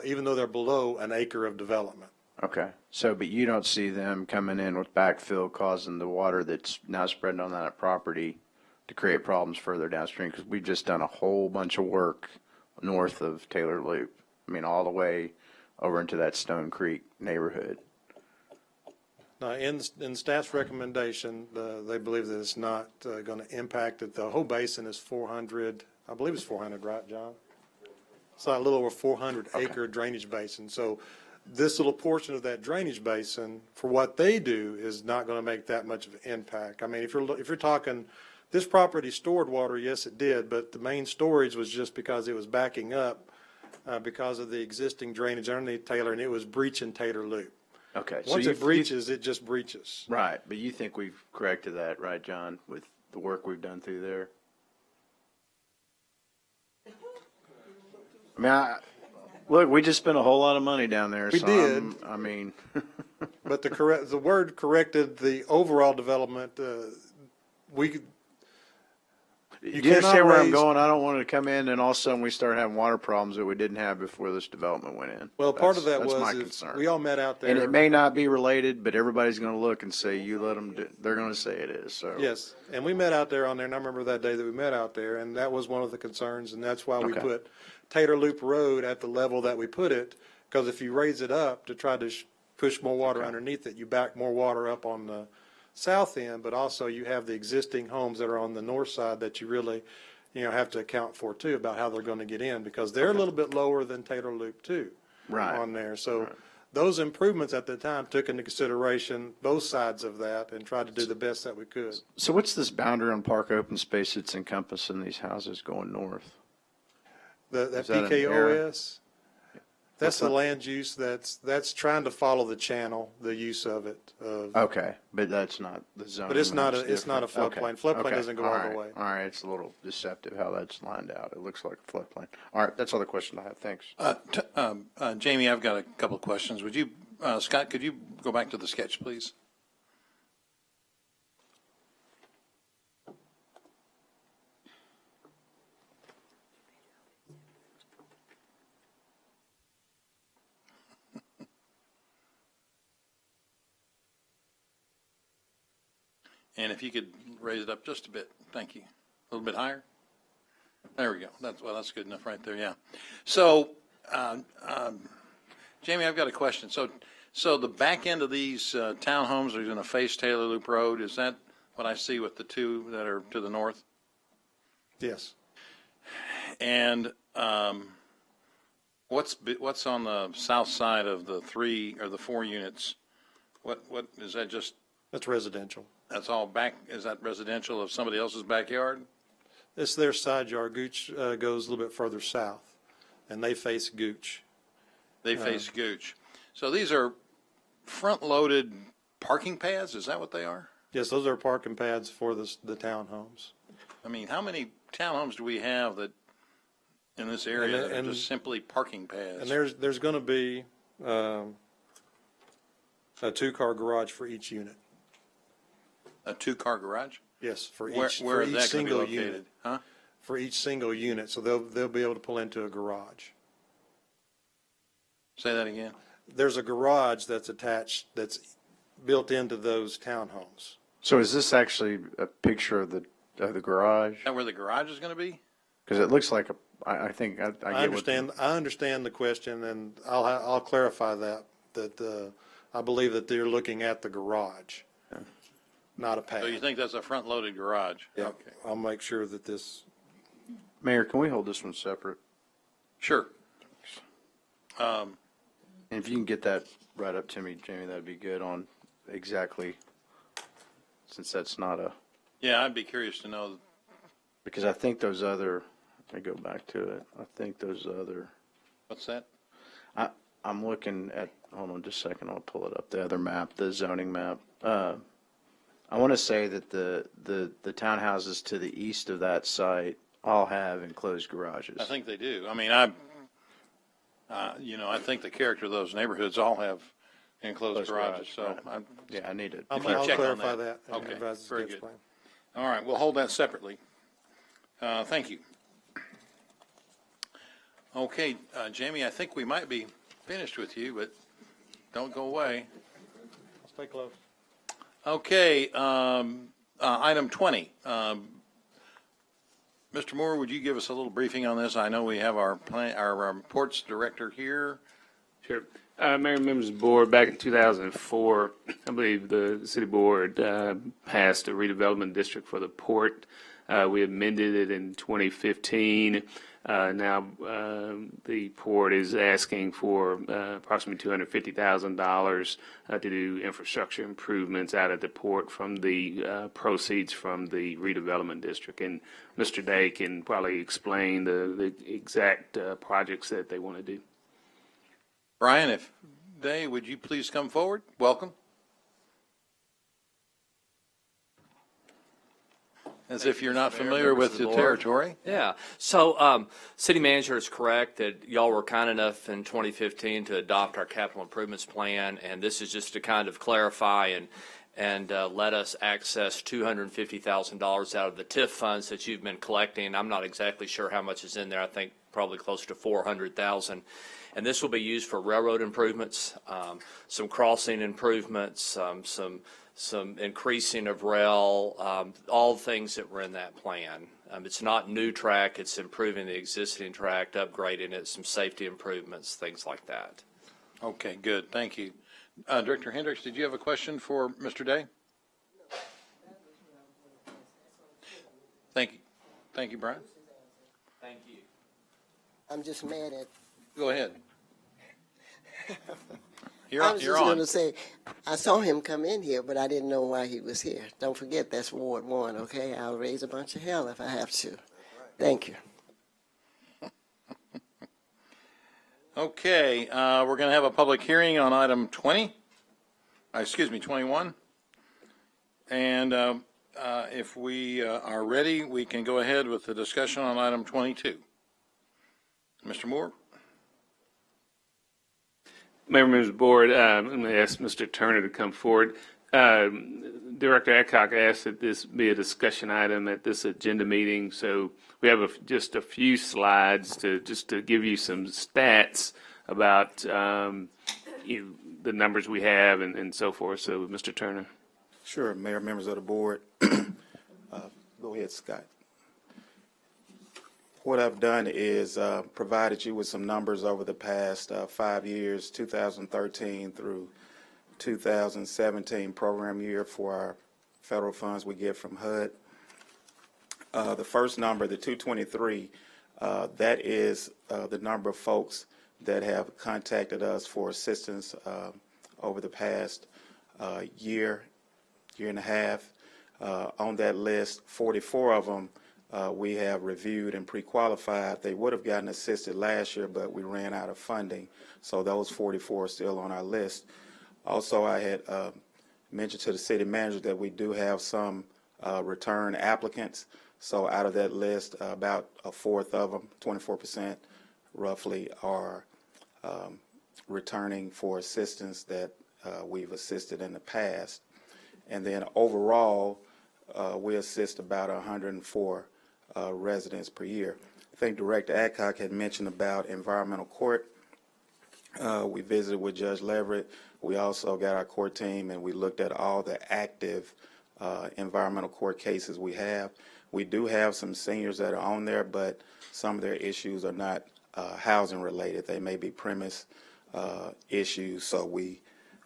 Even though they're below an acre of development. Okay, so, but you don't see them coming in with backfill causing the water that's now spreading on that property to create problems further downstream? Because we've just done a whole bunch of work north of Taylor Loop. I mean, all the way over into that Stone Creek neighborhood. Now, in staff's recommendation, they believe that it's not going to impact it. The whole basin is 400, I believe it's 400, right, John? It's like a little over 400 acre drainage basin. So this little portion of that drainage basin, for what they do, is not going to make that much of an impact. I mean, if you're talking, this property stored water, yes, it did, but the main storage was just because it was backing up because of the existing drainage underneath Taylor, and it was breaching Taylor Loop. Okay. Once it breaches, it just breaches. Right, but you think we've corrected that, right, John, with the work we've done through there? I mean, look, we just spent a whole lot of money down there. We so did. I mean, But the word corrected the overall development. you cannot understand where I'm raise- going? I don't want to come in and all of a sudden we start having water problems that we didn't have before this development went in. Well, part of that That's my was if concern. we all met out there. And it may not be related, but everybody's going to look and say, you let them do, they're going to say it is, so. Yes, and we met out there on there, and I remember that day that we met out there, and that was one of the concerns, and that's why we Okay. put Taylor Loop Road at the level that we put it, because if you raise it up to try to push more water underneath it, you back more water up on the south end, but also you have the existing homes that are on the north side that you really, have to account for too, about how they're going to get in, because they're a little bit lower than Taylor Loop too. Right. On there, so those improvements at the time took into consideration both sides of that and tried to do the best that we could. So what's this boundary on park open space that's encompassing these houses going north? That Is that an error? PKOS, that's the land use that's trying to follow the channel, the use of it. Okay, but that's not the zone. But it's not that's it's not a different. floodplain. Okay, Floodplain okay, doesn't go all right, the way. All right, it's a little deceptive how that's lined out. It looks like a floodplain. All right, that's all the question I have. Thanks. Jamie, I've got a couple of questions. Would you, Scott, could you go back to the sketch, please? And if you could raise it up just a bit, thank you. A little bit higher? There we go. That's good enough right there, yeah. So, Jamie, I've got a question. So the back end of these townhomes are going to face Taylor Loop Road. Is that what I see with the two that are to the north? Yes. And what's on the south side of the 3 or the 4 units? What is that? Just That's residential. that's all back? Is that residential of somebody else's backyard? It's their side yard. Gooch goes a little bit further south, and they face Gooch. They face Gooch. So these are front-loaded parking pads? Is that what they are? Yes, those are parking pads for the townhomes. I mean, how many townhomes do we have that in this area that are just simply parking pads? And there's going to be a 2-car garage for each unit. A 2-car garage? Yes, for Where each is for each that going to be single located? unit. Huh? For each single unit, so they'll be able to pull into a garage. Say that again. There's a garage that's attached, that's built into those townhomes. So is this actually a picture of the garage? Is that where the garage is going to be? Because it looks like I think I get I understand the question, and I'll clarify that I believe that they're looking at the garage, not a So you pad. think that's a front-loaded garage? Yeah, Okay. I'll make sure that this, Mayor, can we hold this one separate? Sure. And if you can get that right up to me, Jamie, that'd be good on exactly, since that's not a, Yeah, I'd be curious to know. because I think those other, let me go back to it. I think those other, What's that? I'm looking at, hold on just a second, I'll pull it up, the other map, the zoning map. I want to say that the townhouses to the east of that site all have enclosed garages. I think they do. I mean, I think the character of those neighborhoods all have enclosed Enclosed garages, garage, so right. Yeah, I need it. I'll If you check on clarify that. that. and Okay, advise the very sketch good. plan. all right, we'll hold that separately. Thank you. Okay, Jamie, I think we might be finished with you, but don't go away. Stay close. Okay, item 20. Mr. Moore, would you give us a little briefing on this? I know we have our reports director here. Sure. Mayor and members of the board, back in 2004, I believe the city board passed a redevelopment district for the port. We amended it in 2015. Now the port is asking for approximately $250,000 to do infrastructure improvements out at the port from the proceeds from the redevelopment district. And Mr. Day can probably explain the exact projects that they want to do. Brian, if Day, would you please come forward? Welcome. As if you're not familiar with the territory. Yeah. So, city manager is correct that y'all were kind enough in 2015 to adopt our capital improvements plan, and this is just to kind of clarify and let us access $250,000 out of the TIF funds that you've been collecting. I'm not exactly sure how much is in there. I think probably close to $400,000. And this will be used for railroad improvements, some crossing improvements, some increasing of rail, all things that were in that plan. It's not new track, it's improving the existing track, upgrading it, some safety improvements, things like that. Okay, good. Thank you. Director Hendricks, did you have a question for Mr. Day? Thank you. Thank you, Brian. Thank you. I'm just mad at. Go ahead. I was You're just on. going to say, I saw him come in here, but I didn't know why he was here. Don't forget, that's Ward 1, okay? I'll raise a bunch of hell if I have to. Thank you. Okay, we're going to have a public hearing on item 21. And if we are ready, we can go ahead with the discussion on item 22. Mr. Moore? Mayor, members of the board, I'm going to ask Mr. Turner to come forward. Director Adcock asked that this be a discussion item at this agenda meeting, so we have just a few slides to give you some stats about the numbers we have and so forth. So, Mr. Turner. Sure, Mayor, members of the board. Go ahead, Scott. What I've done is provided you with some numbers over the past 5 years, 2013 through 2017 program year for our federal funds we get from HUD. The first number, the 223, that is the number of folks that have contacted us for assistance over the past year and a half. On that list, 44 of them we have reviewed and pre-qualified. They would have gotten assisted last year, but we ran out of funding. So those 44 are still on our list. Also, I had mentioned to the city manager that we do have some return applicants. So out of that list, about a fourth of them, 24% roughly, are returning for assistance that we've assisted in the past. And then overall, we assist about 104 residents per year. I think Director Adcock had mentioned about environmental court. We visited with Judge Leverett. We also got our court team and we looked at all the active environmental court cases we have. We do have some seniors that are on there, but some of their issues are not housing related. They may be premise issues, so we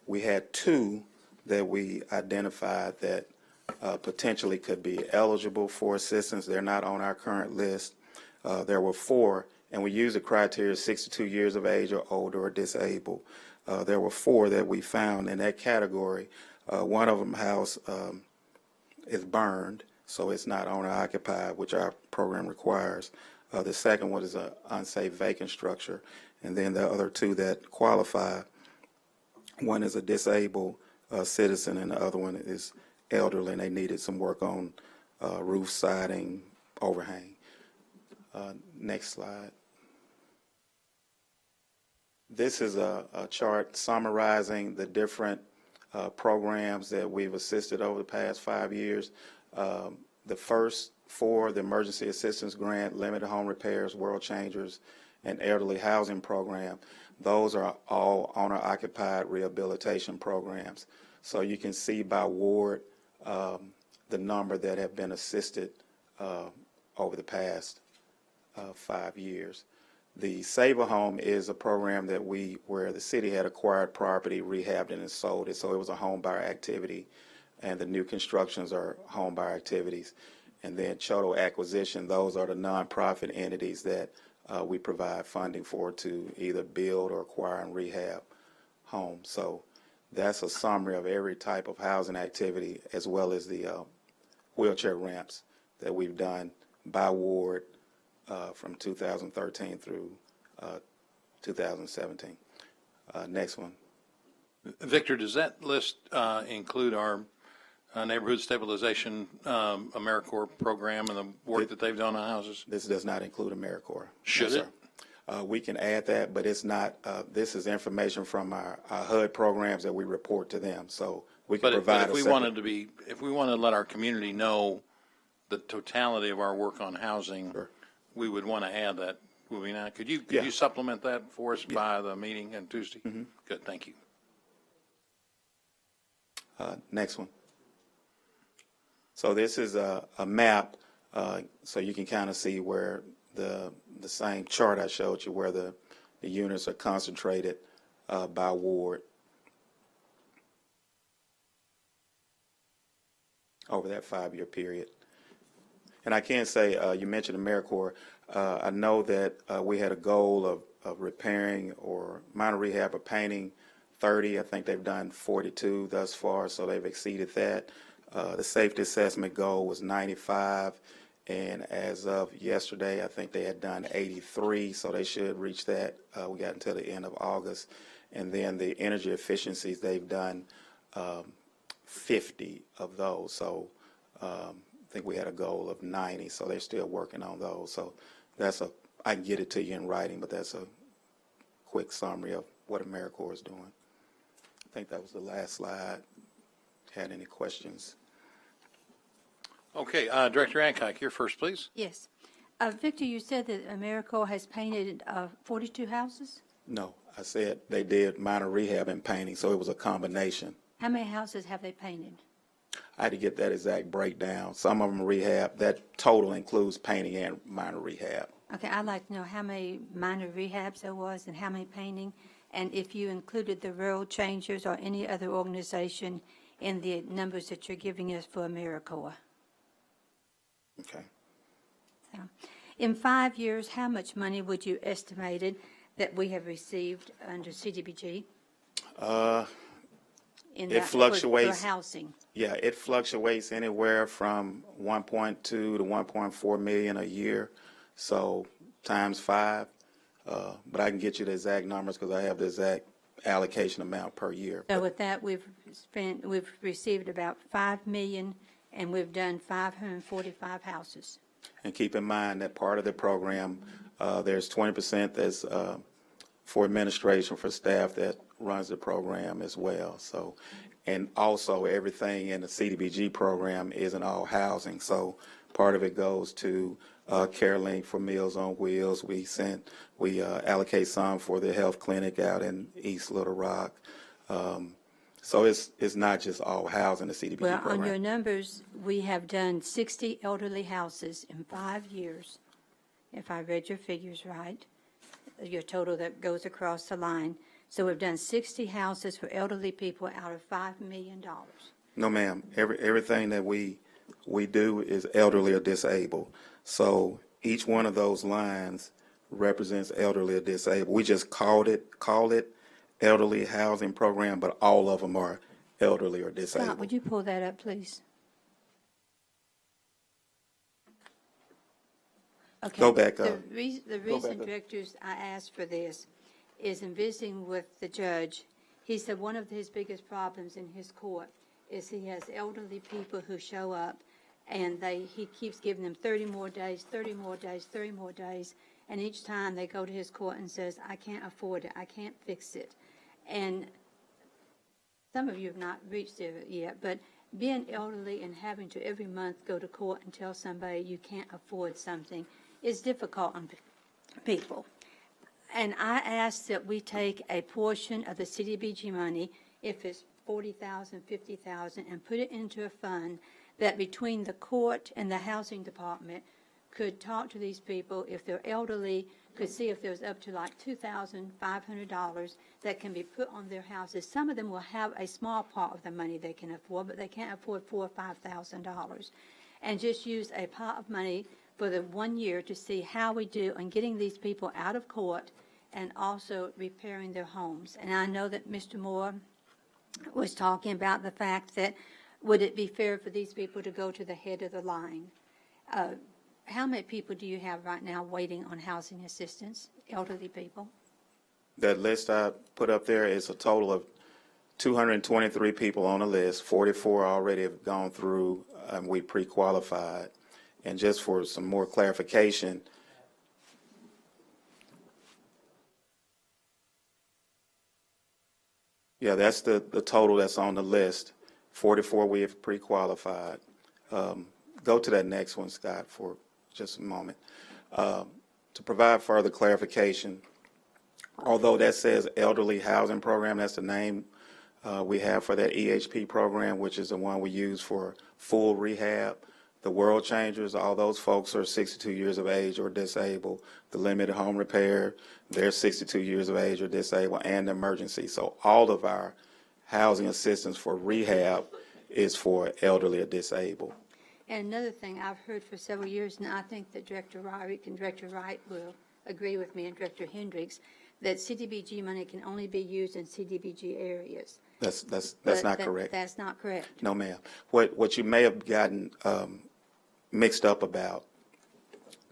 We had 2 that we identified that potentially could be eligible for assistance. They're not on our current list. There were 4, and we used the criteria 62 years of age or older or disabled. There were 4 that we found in that category. One of them house is burned, so it's not owner occupied, which our program requires. The second one is an unsafe vacant structure, and then the other 2 that qualify, one is a disabled citizen, and the other one is elderly, and they needed some work on roof siding, overhang. Next slide. This is a chart summarizing the different programs that we've assisted over the past 5 years. The first 4, the Emergency Assistance Grant, Limited Home Repairs, World Changers, and Elderly Housing Program, those are all owner-occupied rehabilitation programs. So you can see by ward the number that have been assisted over the past 5 years. The Save a Home is a program that where the city had acquired property, rehabbed it, and sold it. So it was a home buyer activity, and the new constructions are home buyer activities. And then Choto Acquisition, those are the nonprofit entities that we provide funding for to either build or acquire and rehab homes. So that's a summary of every type of housing activity, as well as the wheelchair ramps that we've done by ward from 2013 through 2017. Next one. Victor, does that list include our neighborhood stabilization AmeriCorps program and the work that they've done on houses? This does not include AmeriCorps. Should No, it? sir. We can add that, but it's not. This is information from our HUD programs that we report to them. So we can provide. But if we wanted to let our community know the totality of our work on housing, sure, we would want to add that, would we not? Could you supplement that for us by the meeting on Tuesday? Mm-hmm. Good, thank you. Next one. So this is a map, so you can kind of see where the same chart I showed you, where the units are concentrated by ward over that 5-year period. And I can say, you mentioned AmeriCorps. I know that we had a goal of repairing or minor rehab or painting 30. I think they've done 42 thus far, so they've exceeded that. The safety assessment goal was 95, and as of yesterday, I think they had done 83, so they should reach that. We got until the end of August. And then the energy efficiencies, they've done 50 of those. So I think we had a goal of 90, so they're still working on those. So I can get it to you in writing, but that's a quick summary of what AmeriCorps is doing. I think that was the last slide. Had any questions? Okay, Director Hancock, you're first, please. Yes. Victor, you said that AmeriCorps has painted 42 houses? No, I said they did minor rehab and painting, so it was a combination. How many houses have they painted? I had to get that exact breakdown. Some of them rehab. That total includes painting and minor rehab. Okay, I'd like to know how many minor rehabs there was and how many painting, and if you included the World Changers or any other organization in the numbers that you're giving us for AmeriCorps. Okay. So, in 5 years, how much money would you estimate that we have received under CDBG? It fluctuates. For housing. Yeah, it fluctuates anywhere from 1.2 to 1.4 million a year. So times 5. But I can get you the exact numbers because I have the exact allocation amount per year. So with that, we've received about 5 million, and we've done 545 houses. And keep in mind that part of the program, there's 20% that's for administration, for staff that runs the program as well. So, and also everything in the CDBG program isn't all housing. So part of it goes to CareLink for Meals on Wheels. We allocate some for the health clinic out in East Little Rock. So it's not just all housing, the CDBG program. Well, on your numbers, we have done 60 elderly houses in 5 years, if I read your figures right, your total that goes across the line. So we've done 60 houses for elderly people out of $5 million. No, ma'am. Everything that we do is elderly or disabled. So each one of those lines represents elderly or disabled. We just call it elderly housing program, but all of them are elderly or disabled. Scott, would you pull that up, please? Okay. Go back up. The reason, directors, I asked for this is in visiting with the judge, he said one of his biggest problems in his court is he has elderly people who show up and he keeps giving them 30 more days, 30 more days, 30 more days, and each time they go to his court and says, I can't afford it, I can't fix it. And some of you have not reached there yet, but being elderly and having to every month go to court and tell somebody you can't afford something is difficult on people. And I ask that we take a portion of the CDBG money, if it's $40,000, $50,000, and put it into a fund that between the court and the housing department could talk to these people, if they're elderly, could see if there's up to like $2,500 that can be put on their houses. Some of them will have a small part of the money they can afford, but they can't afford $4,000 or $5,000. And just use a pot of money for the 1 year to see how we do on getting these people out of court and also repairing their homes. And I know that Mr. Moore was talking about the fact that would it be fair for these people to go to the head of the line? How many people do you have right now waiting on housing assistance, elderly people? That list I put up there is a total of 223 people on the list. 44 already have gone through, and we pre-qualified. And just for some more clarification, yeah, that's the total that's on the list. 44 we have pre-qualified. Go to that next one, Scott, for just a moment. To provide further clarification, although that says Elderly Housing Program, that's the name we have for that EHP program, which is the one we use for full rehab. The World Changers, all those folks are 62 years of age or disabled. The limited home repair, they're 62 years of age or disabled, and the emergency. So all of our housing assistance for rehab is for elderly or disabled. And another thing I've heard for several years, and I think that Director Ryrick and Director Wright will agree with me, and Director Hendricks, that CDBG money can only be used in CDBG areas. That's not correct. That's not correct. No, ma'am. What you may have gotten mixed up about,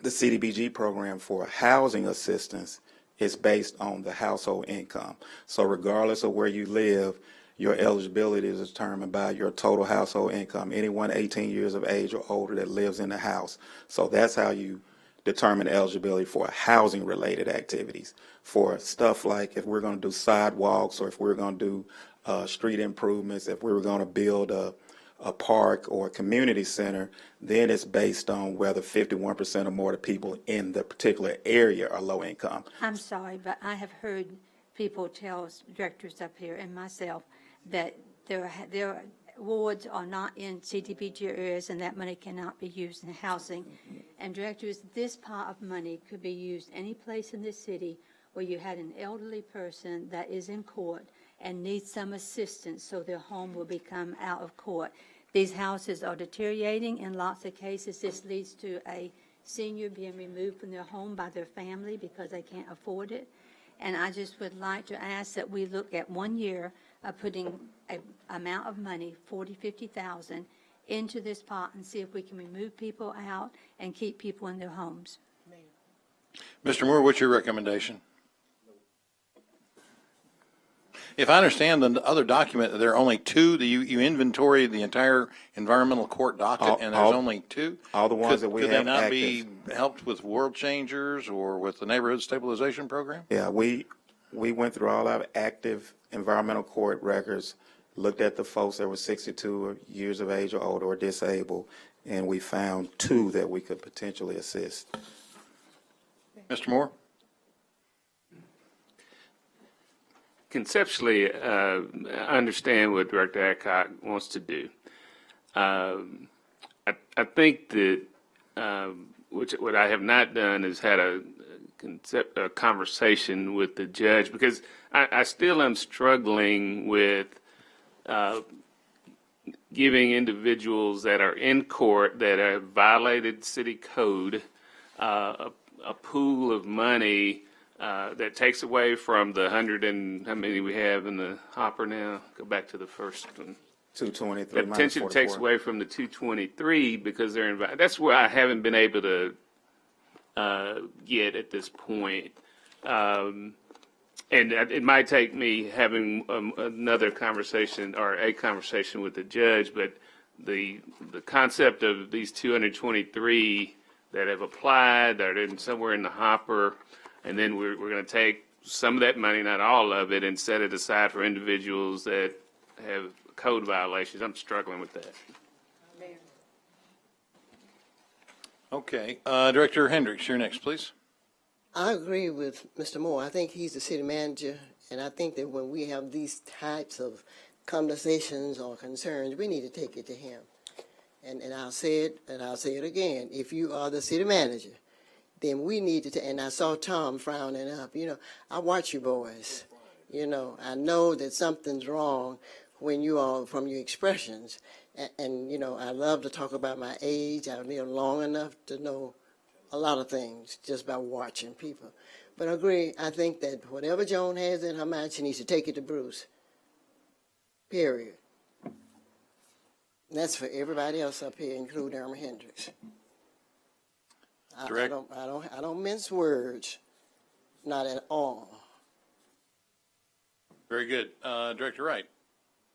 the CDBG program for housing assistance is based on the household income. So regardless of where you live, your eligibility is determined by your total household income. Anyone 18 years of age or older that lives in the house. So that's how you determine eligibility for housing-related activities. For stuff like if we're going to do sidewalks, or if we're going to do street improvements, if we were going to build a park or a community center, then it's based on whether 51% or more of the people in the particular area are low income. I'm sorry, but I have heard people tell directors up here and myself that their wards are not in CDBG areas and that money cannot be used in housing. And directors, this pot of money could be used any place in this city where you had an elderly person that is in court and needs some assistance so their home will become out of court. These houses are deteriorating. In lots of cases, this leads to a senior being removed from their home by their family because they can't afford it. And I just would like to ask that we look at 1 year of putting an amount of money, 40, 50,000, into this pot and see if we can remove people out and keep people in their homes. Mr. Moore, what's your recommendation? If I understand the other document, there are only two, you inventory the entire environmental court docket, and there's only two? All the ones that we have Could they not active. be helped with World Changers or with the Neighborhood Stabilization Program? Yeah, we went through all our active environmental court records, looked at the folks that were 62 years of age or older or disabled, and we found two that we could potentially assist. Mr. Moore? Conceptually, I understand what Director Adcock wants to do. I think that what I have not done is had a conversation with the judge, because I still am struggling with giving individuals that are in court that have violated city code a pool of money that takes away from the 100 and how many we have in the hopper now? Go back to the first one. 223 That minus potentially 44. takes away from the 223 because they're invited. That's where I haven't been able to get at this point. And it might take me having another conversation or a conversation with the judge, but the concept of these 223 that have applied, that are somewhere in the hopper, and then we're going to take some of that money, not all of it, and set it aside for individuals that have code violations. I'm struggling with that. Okay, Director Hendricks, you're next, please. I agree with Mr. Moore. I think he's the city manager, and I think that when we have these types of conversations or concerns, we need to take it to him. And I'll say it, and I'll say it again. If you are the city manager, then we need to, and I saw Tom frowning up. You know, I watch you boys. You know, I know that something's wrong when you all, from your expressions. And you know, I love to talk about my age. I've lived long enough to know a lot of things just by watching people. But I agree, I think that whatever Joan has in her mind, she needs to take it to Bruce. Period. And that's for everybody else up here, including Irma Hendricks. I don't mince words, not at all. Very good. Director Wright.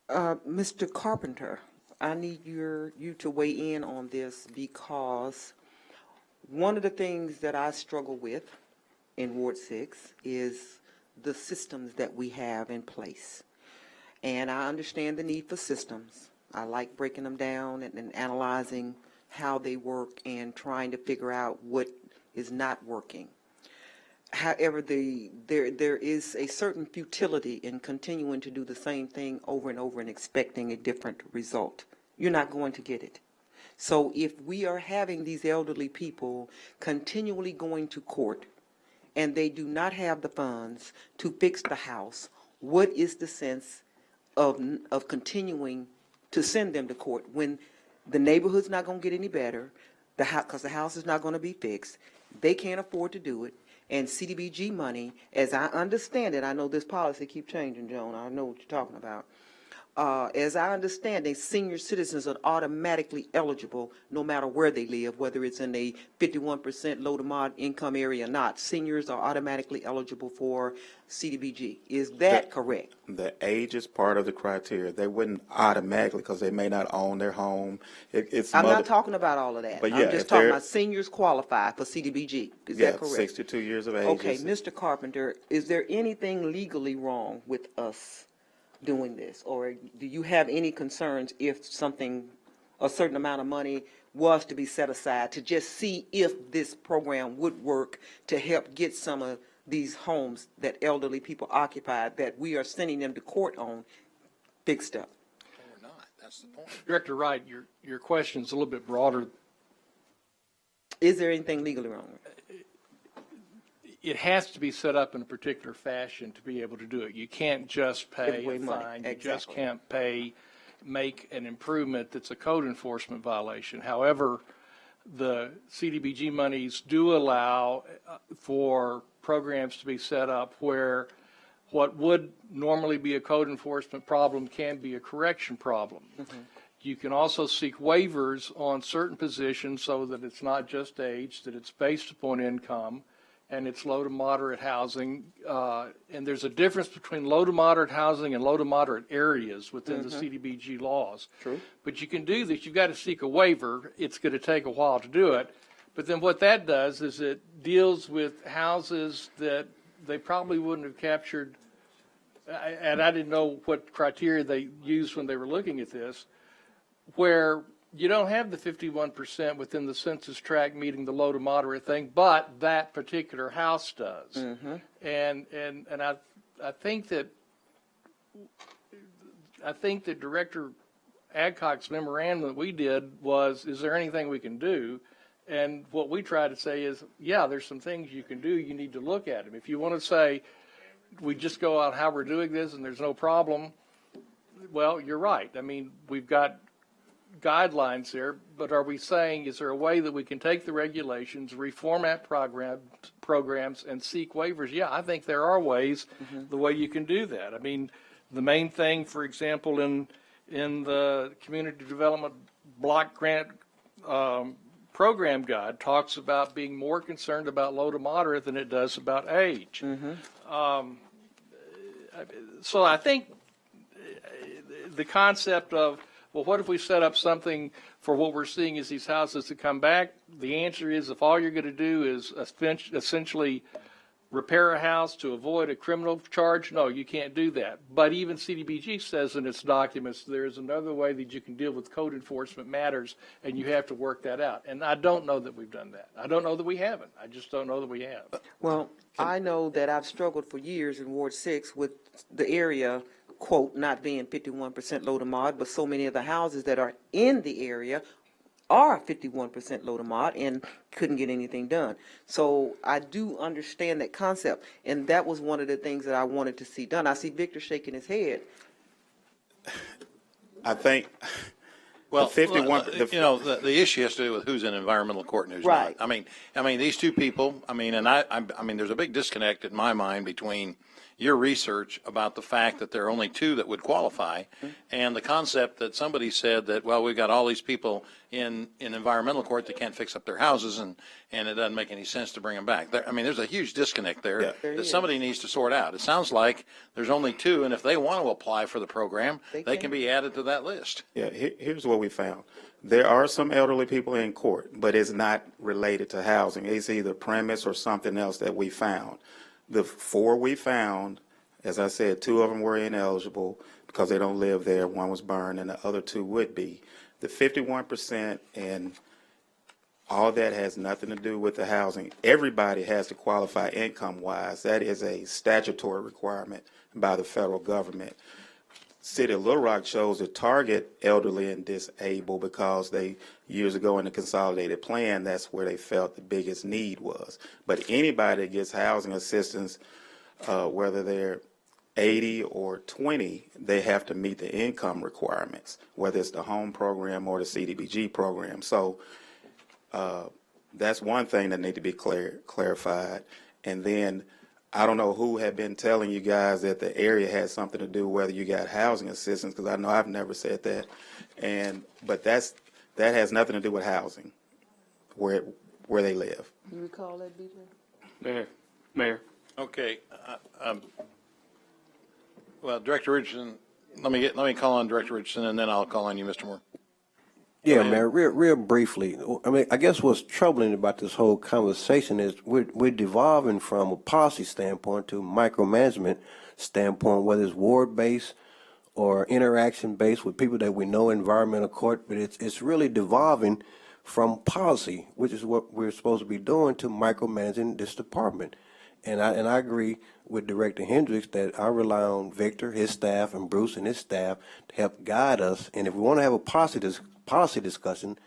Mr. Carpenter, I need you to weigh in on this, because one of the things that I struggle with in Ward 6 is the systems that we have in place. And I understand the need for systems. I like breaking them down and analyzing how they work and trying to figure out what is not working. However, there is a certain futility in continuing to do the same thing over and over and expecting a different result. You're not going to get it. So if we are having these elderly people continually going to court and they do not have the funds to fix the house, what is the sense of continuing to send them to court when the neighborhood's not going to get any better, because the house is not going to be fixed, they can't afford to do it, and CDBG money, as I understand it, I know this policy keeps changing, Joan, I know what you're talking about. As I understand it, senior citizens are automatically eligible no matter where they live, whether it's in a 51% low to moderate income area or not. Seniors are automatically eligible for CDBG. Is that correct? The age is part of the criteria. They wouldn't automatically, because they may not own their home. I'm not talking about all of that. But I'm just talking about seniors qualify for CDBG. Is that correct? 62 years of age. Okay, Mr. Carpenter, is there anything legally wrong with us doing this, or do you have any concerns if a certain amount of money was to be set aside to just see if this program would work to help get some of these homes that elderly people occupy that we are sending them to court on fixed up? Or not, that's the point. Director Wright, your question is a little bit broader. Is there anything legally wrong with it? It has to be set up in a particular fashion to be able to do it. You can't just pay a fine. You just can't make an improvement that's a code enforcement violation. However, the CDBG monies do allow for programs to be set up where what would normally be a code enforcement problem can be a correction problem. Mm-hmm. You can also seek waivers on certain positions so that it's not just age, that it's based upon income, and it's low to moderate housing. And there's a difference between low to moderate housing and low to moderate areas within the CDBG laws. True. But you can do this. You've got to seek a waiver. It's going to take a while to do it. But then what that does is it deals with houses that they probably wouldn't have captured. And I didn't know what criteria they used when they were looking at this, where you don't have the 51% within the census tract meeting the low to moderate thing, but that particular house does. Mm-hmm. And I think that Director Adcock's memorandum that we did was, is there anything we can do? And what we try to say is, yeah, there's some things you can do. You need to look at them. If you want to say, we just go out how we're doing this and there's no problem, well, you're right. I mean, we've got guidelines there, but are we saying, is there a way that we can take the regulations, reformat programs, and seek waivers? Yeah, I think there are ways, the way you can do that. I mean, the main thing, for example, in the Community Development Block Grant Program Guide talks about being more concerned about low to moderate than it does about age. So I think the concept of, well, what if we set up something for what we're seeing is these houses to come back? The answer is, if all you're going to do is essentially repair a house to avoid a criminal charge, no, you can't do that. But even CDBG says in its documents there is another way that you can deal with code enforcement matters, and you have to work that out. And I don't know that we've done that. I don't know that we haven't. I just don't know that we have. Well, I know that I've struggled for years in Ward 6 with the area, quote, not being 51% low to mod, but so many of the houses that are in the area are 51% low to mod and couldn't get anything done. So I do understand that concept, and that was one of the things that I wanted to see done. I see Victor shaking his head. I think, Well, the 51, the issue has to do with who's in environmental court and who's Right. not. I mean, these two people, I mean, there's a big disconnect in my mind between your research about the fact that there are only two that would qualify and the concept that somebody said that, well, we've got all these people in environmental court that can't fix up their houses and it doesn't make any sense to bring them back. There's a huge disconnect there that somebody needs to sort out. It sounds like there's only two, and if they want to apply for the program, they can be added to that list. Yeah, here's what we found. There are some elderly people in court, but it's not related to housing. It's either premise or something else that we found. The four we found, as I said, two of them were ineligible because they don't live there. One was burned, and the other two would be. The 51% and all that has nothing to do with the housing. Everybody has to qualify income-wise. That is a statutory requirement by the federal government. City of Little Rock chose to target elderly and disabled because they, years ago in the consolidated plan, that's where they felt the biggest need was. But anybody that gets housing assistance, whether they're 80 or 20, they have to meet the income requirements, whether it's the home program or the CDBG program. So that's one thing that needs to be clarified. And then I don't know who had been telling you guys that the area had something to do whether you got housing assistance, because I know I've never said that. But that has nothing to do with housing, where they live. You recall that, BJ? Mayor. Okay. Well, Director Richardson, let me call on Director Richardson, and then I'll call on you, Mr. Moore. Yeah, Mayor, real briefly. I mean, I guess what's troubling about this whole conversation is we're devolving from a policy standpoint to micromanagement standpoint, whether it's ward-based or interaction-based with people that we know in environmental court, but it's really devolving from policy, which is what we're supposed to be doing, to micromanaging this department. And I agree with Director Hendricks that I rely on Victor, his staff, and Bruce and his staff to help guide us. And if we want to have a policy discussion,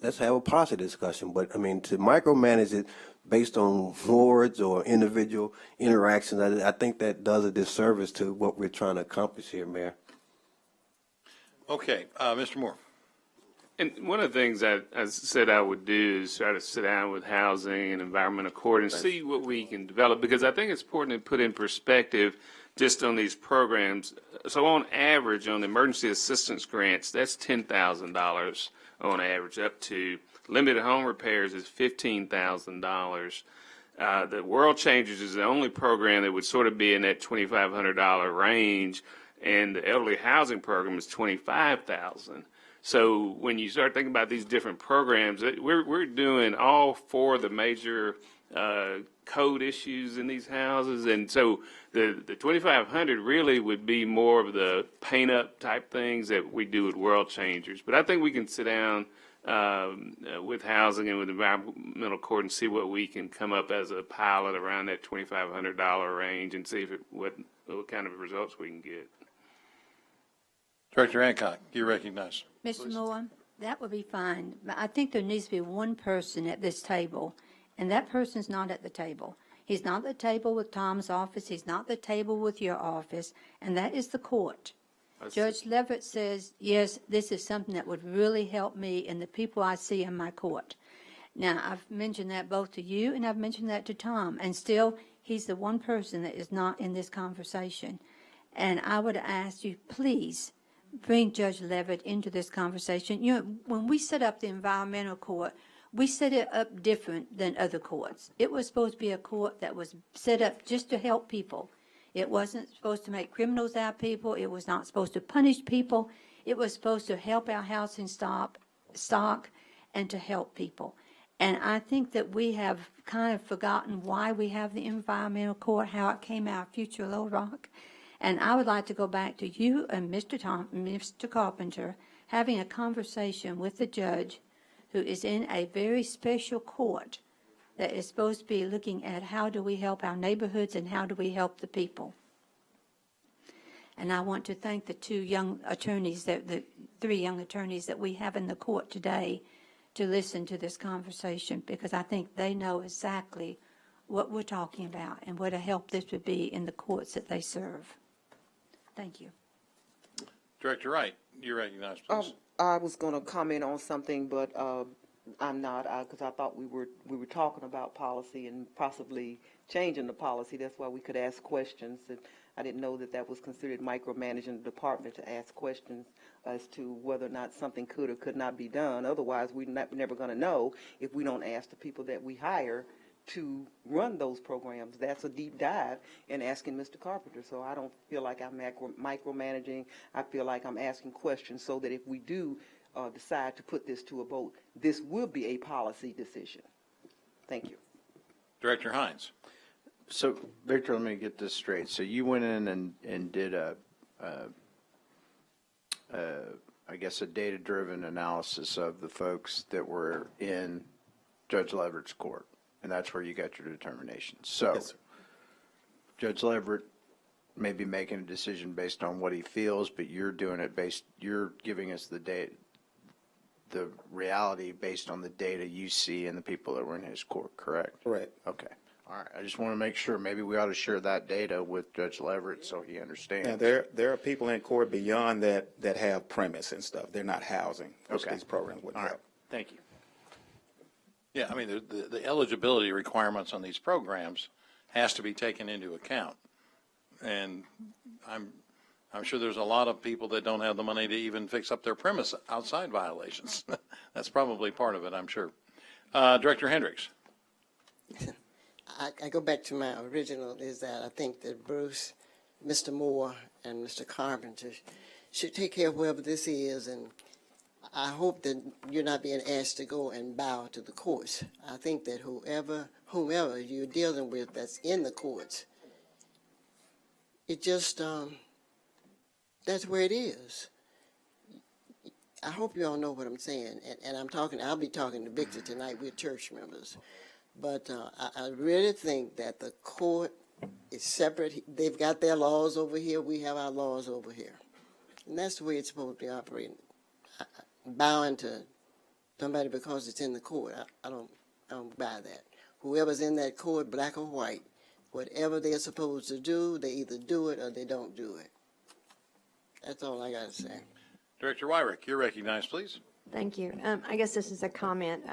let's have a policy discussion. But I mean, to micromanage it based on wards or individual interactions, I think that does a disservice to what we're trying to accomplish here, Mayor. Okay, Mr. Moore. And one of the things I said I would do is try to sit down with housing and environmental court and see what we can develop, because I think it's important to put in perspective just on these programs. So on average, on emergency assistance grants, that's $10,000 on average, up to limited home repairs is $15,000. The World Changers is the only program that would sort of be in that $2,500 range, and the elderly housing program is $25,000. So when you start thinking about these different programs, we're doing all four of the major code issues in these houses, and so the 2,500 really would be more of the paint up type things that we do with World Changers. But I think we can sit down with housing and with environmental court and see what we can come up as a pilot around that $2,500 range and see what kind of results we can get. Director Hancock, you recognize. Mr. Moore, That would be fine. But I think there needs to be one person at this table, and that person's not at the table. He's not at the table with Tom's office. He's not at the table with your office, and that is the court. Judge Leverett says, yes, this is something that would really help me and the people I see in my court. Now, I've mentioned that both to you and I've mentioned that to Tom, and still, he's the one person that is not in this conversation. And I would ask you, please, bring Judge Leverett into this conversation. You know, when we set up the environmental court, we set it up different than other courts. It was supposed to be a court that was set up just to help people. It wasn't supposed to make criminals out of people. It was not supposed to punish people. It was supposed to help our housing stock and to help people. And I think that we have kind of forgotten why we have the environmental court, how it came out of future Little Rock. And I would like to go back to you and Mr. Carpenter having a conversation with the judge who is in a very special court that is supposed to be looking at how do we help our neighborhoods and how do we help the people. And I want to thank the three young attorneys that we have in the court today to listen to this conversation, because I think they know exactly what we're talking about and what a help this would be in the courts that they serve. Thank you. Director Wright, you're recognized, please. I was going to comment on something, but I'm not, because I thought we were talking about policy and possibly changing the policy. That's why we could ask questions. And I didn't know that that was considered micromanaging the department to ask questions as to whether or not something could or could not be done. Otherwise, we're never going to know if we don't ask the people that we hire to run those programs. That's a deep dive in asking Mr. Carpenter. So I don't feel like I'm micromanaging. I feel like I'm asking questions so that if we do decide to put this to a vote, this will be a policy decision. Thank you. Director Hines. So, Victor, let me get this straight. So you went in and did I guess, a data-driven analysis of the folks that were in Judge Leverett's court, and that's where you got your determination. So, Yes, sir. Judge Leverett may be making a decision based on what he feels, but you're doing it you're giving us the reality based on the data you see and the people that were in his court, correct? Correct. Okay. All right. I just want to make sure. Maybe we ought to share that data with Judge Leverett so he understands. Now, there are people in court beyond that have premise and stuff. They're not housing, which Okay. these programs would All help. right. Thank you. Yeah, I mean, the eligibility requirements on these programs has to be taken into account. And I'm sure there's a lot of people that don't have the money to even fix up their premise outside violations. That's probably part of it, I'm sure. Director Hendricks. I go back to my original, is that I think that Bruce, Mr. Moore, and Mr. Carpenter should take care of whoever this is, and I hope that you're not being asked to go and bow to the courts. I think that whomever you're dealing with that's in the courts, it just, that's where it is. I hope you all know what I'm saying, and I'll be talking to Victor tonight. We're church members. But I really think that the court is separate. They've got their laws over here. We have our laws over here. And that's the way it's supposed to be operating. Bowing to somebody because it's in the court, I don't buy that. Whoever's in that court, black or white, whatever they're supposed to do, they either do it or they don't do it. That's all I got to say. Director Wyrick, you're recognized, please. Thank you. I guess this is a comment.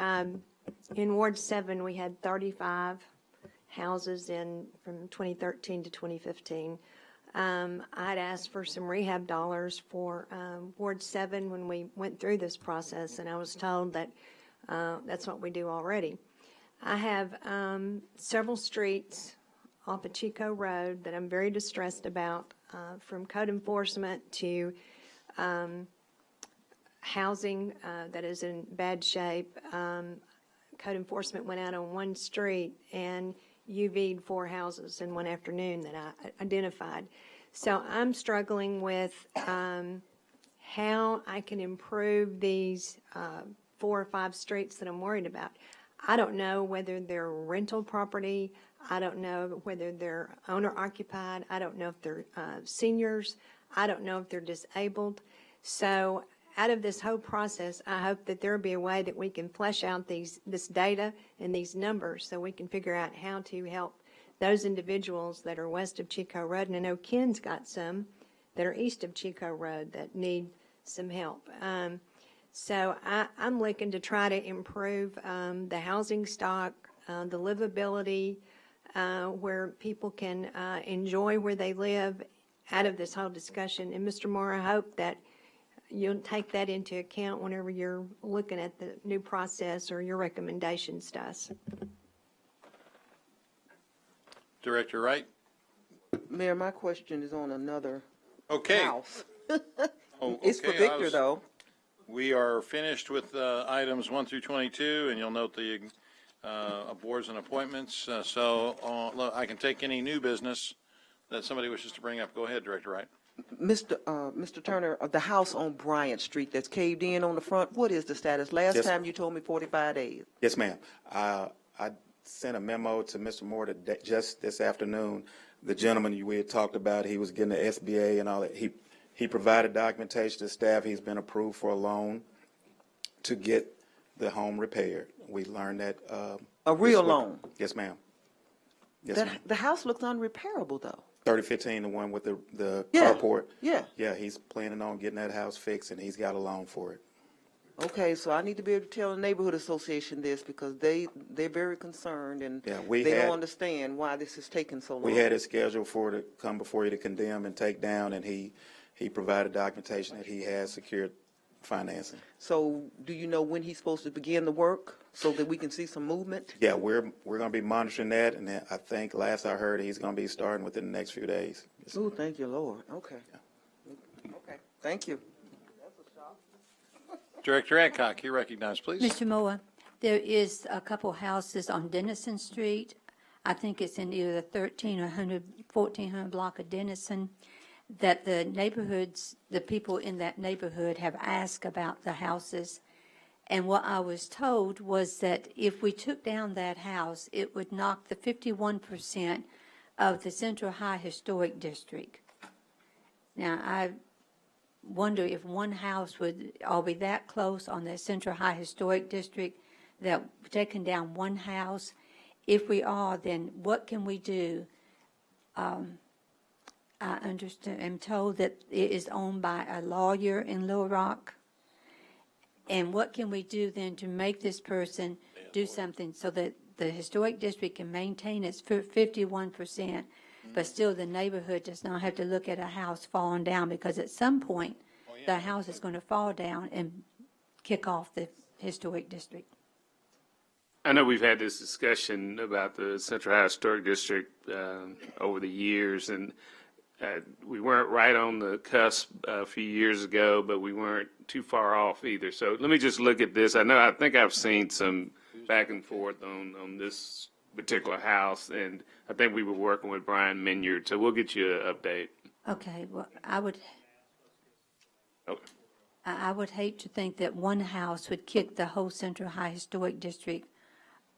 In Ward 7, we had 35 houses from 2013 to 2015. I'd asked for some rehab dollars for Ward 7 when we went through this process, and I was told that that's what we do already. I have several streets off of Chico Road that I'm very distressed about, from code enforcement to housing that is in bad shape. Code enforcement went out on one street and UV'd 4 houses in one afternoon that I identified. So I'm struggling with how I can improve these 4 or 5 streets that I'm worried about. I don't know whether they're rental property. I don't know whether they're owner-occupied. I don't know if they're seniors. I don't know if they're disabled. So out of this whole process, I hope that there'll be a way that we can flesh out this data and these numbers so we can figure out how to help those individuals that are west of Chico Road. And I know Ken's got some that are east of Chico Road that need some help. So I'm looking to try to improve the housing stock, the livability, where people can enjoy where they live out of this whole discussion. And Mr. Moore, I hope that you'll take that into account whenever you're looking at the new process or your recommendations to us. Director Wright? Mayor, my question is on another Okay. house. Oh, It's for okay, Victor, though. We are finished with items 1 through 22, and you'll note the boards and appointments. Look, I can take any new business that somebody wishes to bring up. Go ahead, Director Wright. Mr. Turner, the house on Bryant Street that's caved in on the front, what is the status? Last Yes. time you told me 45 days. Yes, ma'am. I sent a memo to Mr. Moore today, just this afternoon. The gentleman we had talked about, he was getting the SBA and all that. He provided documentation to staff. He's been approved for a loan to get the home repaired. We learned that. A real this week. loan? Yes, ma'am. Yes, ma'am. The house looks unrepairable, though. 3015, the one with the Yeah. carport. Yeah. Yeah, he's planning on getting that house fixed, and he's got a loan for it. Okay, so I need to be able to tell the neighborhood association this because they're very concerned and Yeah, they don't understand why this is taking so long. We had it scheduled for to come before you to condemn and take down, and he provided documentation that he has secured financing. So do you know when he's supposed to begin the work so that we can see some movement? Yeah, we're going to be monitoring that, and I think last I heard he's going to be starting within the next few days. Oh, thank you, Lord. Okay. Okay, thank you. Director Adcock, you recognize, please. Mr. Moore, there is a couple houses on Dennison Street. I think it's in either the 1400 block of Dennison, that the neighborhoods, the people in that neighborhood have asked about the houses. And what I was told was that if we took down that house, it would knock the 51% of the Central High Historic District. Now, I wonder if one house would all be that close on the Central High Historic District that taking down one house. If we are, then what can we do? I understand, I'm told that it is owned by a lawyer in Little Rock. And what can we do then to make this person do something so that the historic district can maintain its 51%, but still the neighborhood does not have to look at a house falling down, because at some point, the house is going to fall down and kick off the historic district. I know we've had this discussion about the Central High Historic District over the years, and we weren't right on the cusp a few years ago, but we weren't too far off either. So let me just look at this. I think I've seen some back and forth on this particular house, and I think we were working with Brian Minyard, so we'll get you an update. Okay, well, I would Okay. hate to think that one house would kick the whole Central High Historic District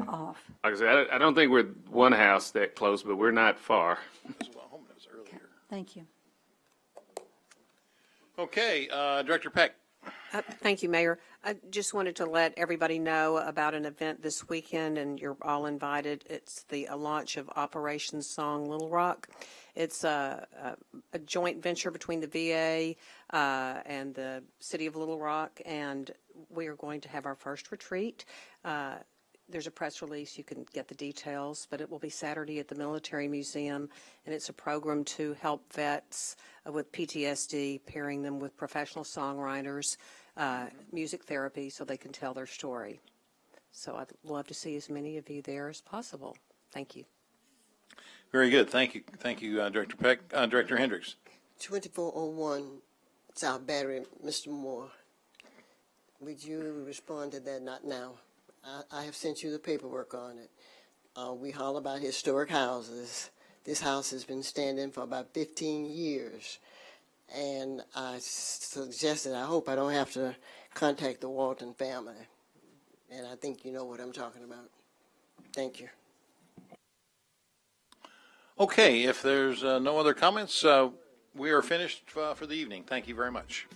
off. Like I said, I don't think we're one house that close, but we're not far. Thank you. Okay, Director Peck. Thank you, Mayor. I just wanted to let everybody know about an event this weekend, and you're all invited. It's the launch of Operation Song Little Rock. It's a joint venture between the VA and the City of Little Rock, and we are going to have our first retreat. There's a press release. You can get the details, but it will be Saturday at the Military Museum, and it's a program to help vets with PTSD, pairing them with professional songwriters, music therapy, so they can tell their story. So I'd love to see as many of you there as possible. Thank you. Very good. Thank you, Director Peck. Director Hendricks. 2401 South Battery, Mr. Moore. Would you respond to that? Not now. I have sent you the paperwork on it. We holler about historic houses. This house has been standing for about 15 years. And I suggested, I hope I don't have to contact the Walton family. And I think you know what I'm talking about. Thank you. Okay, if there's no other comments, we are finished for the evening. Thank you very much.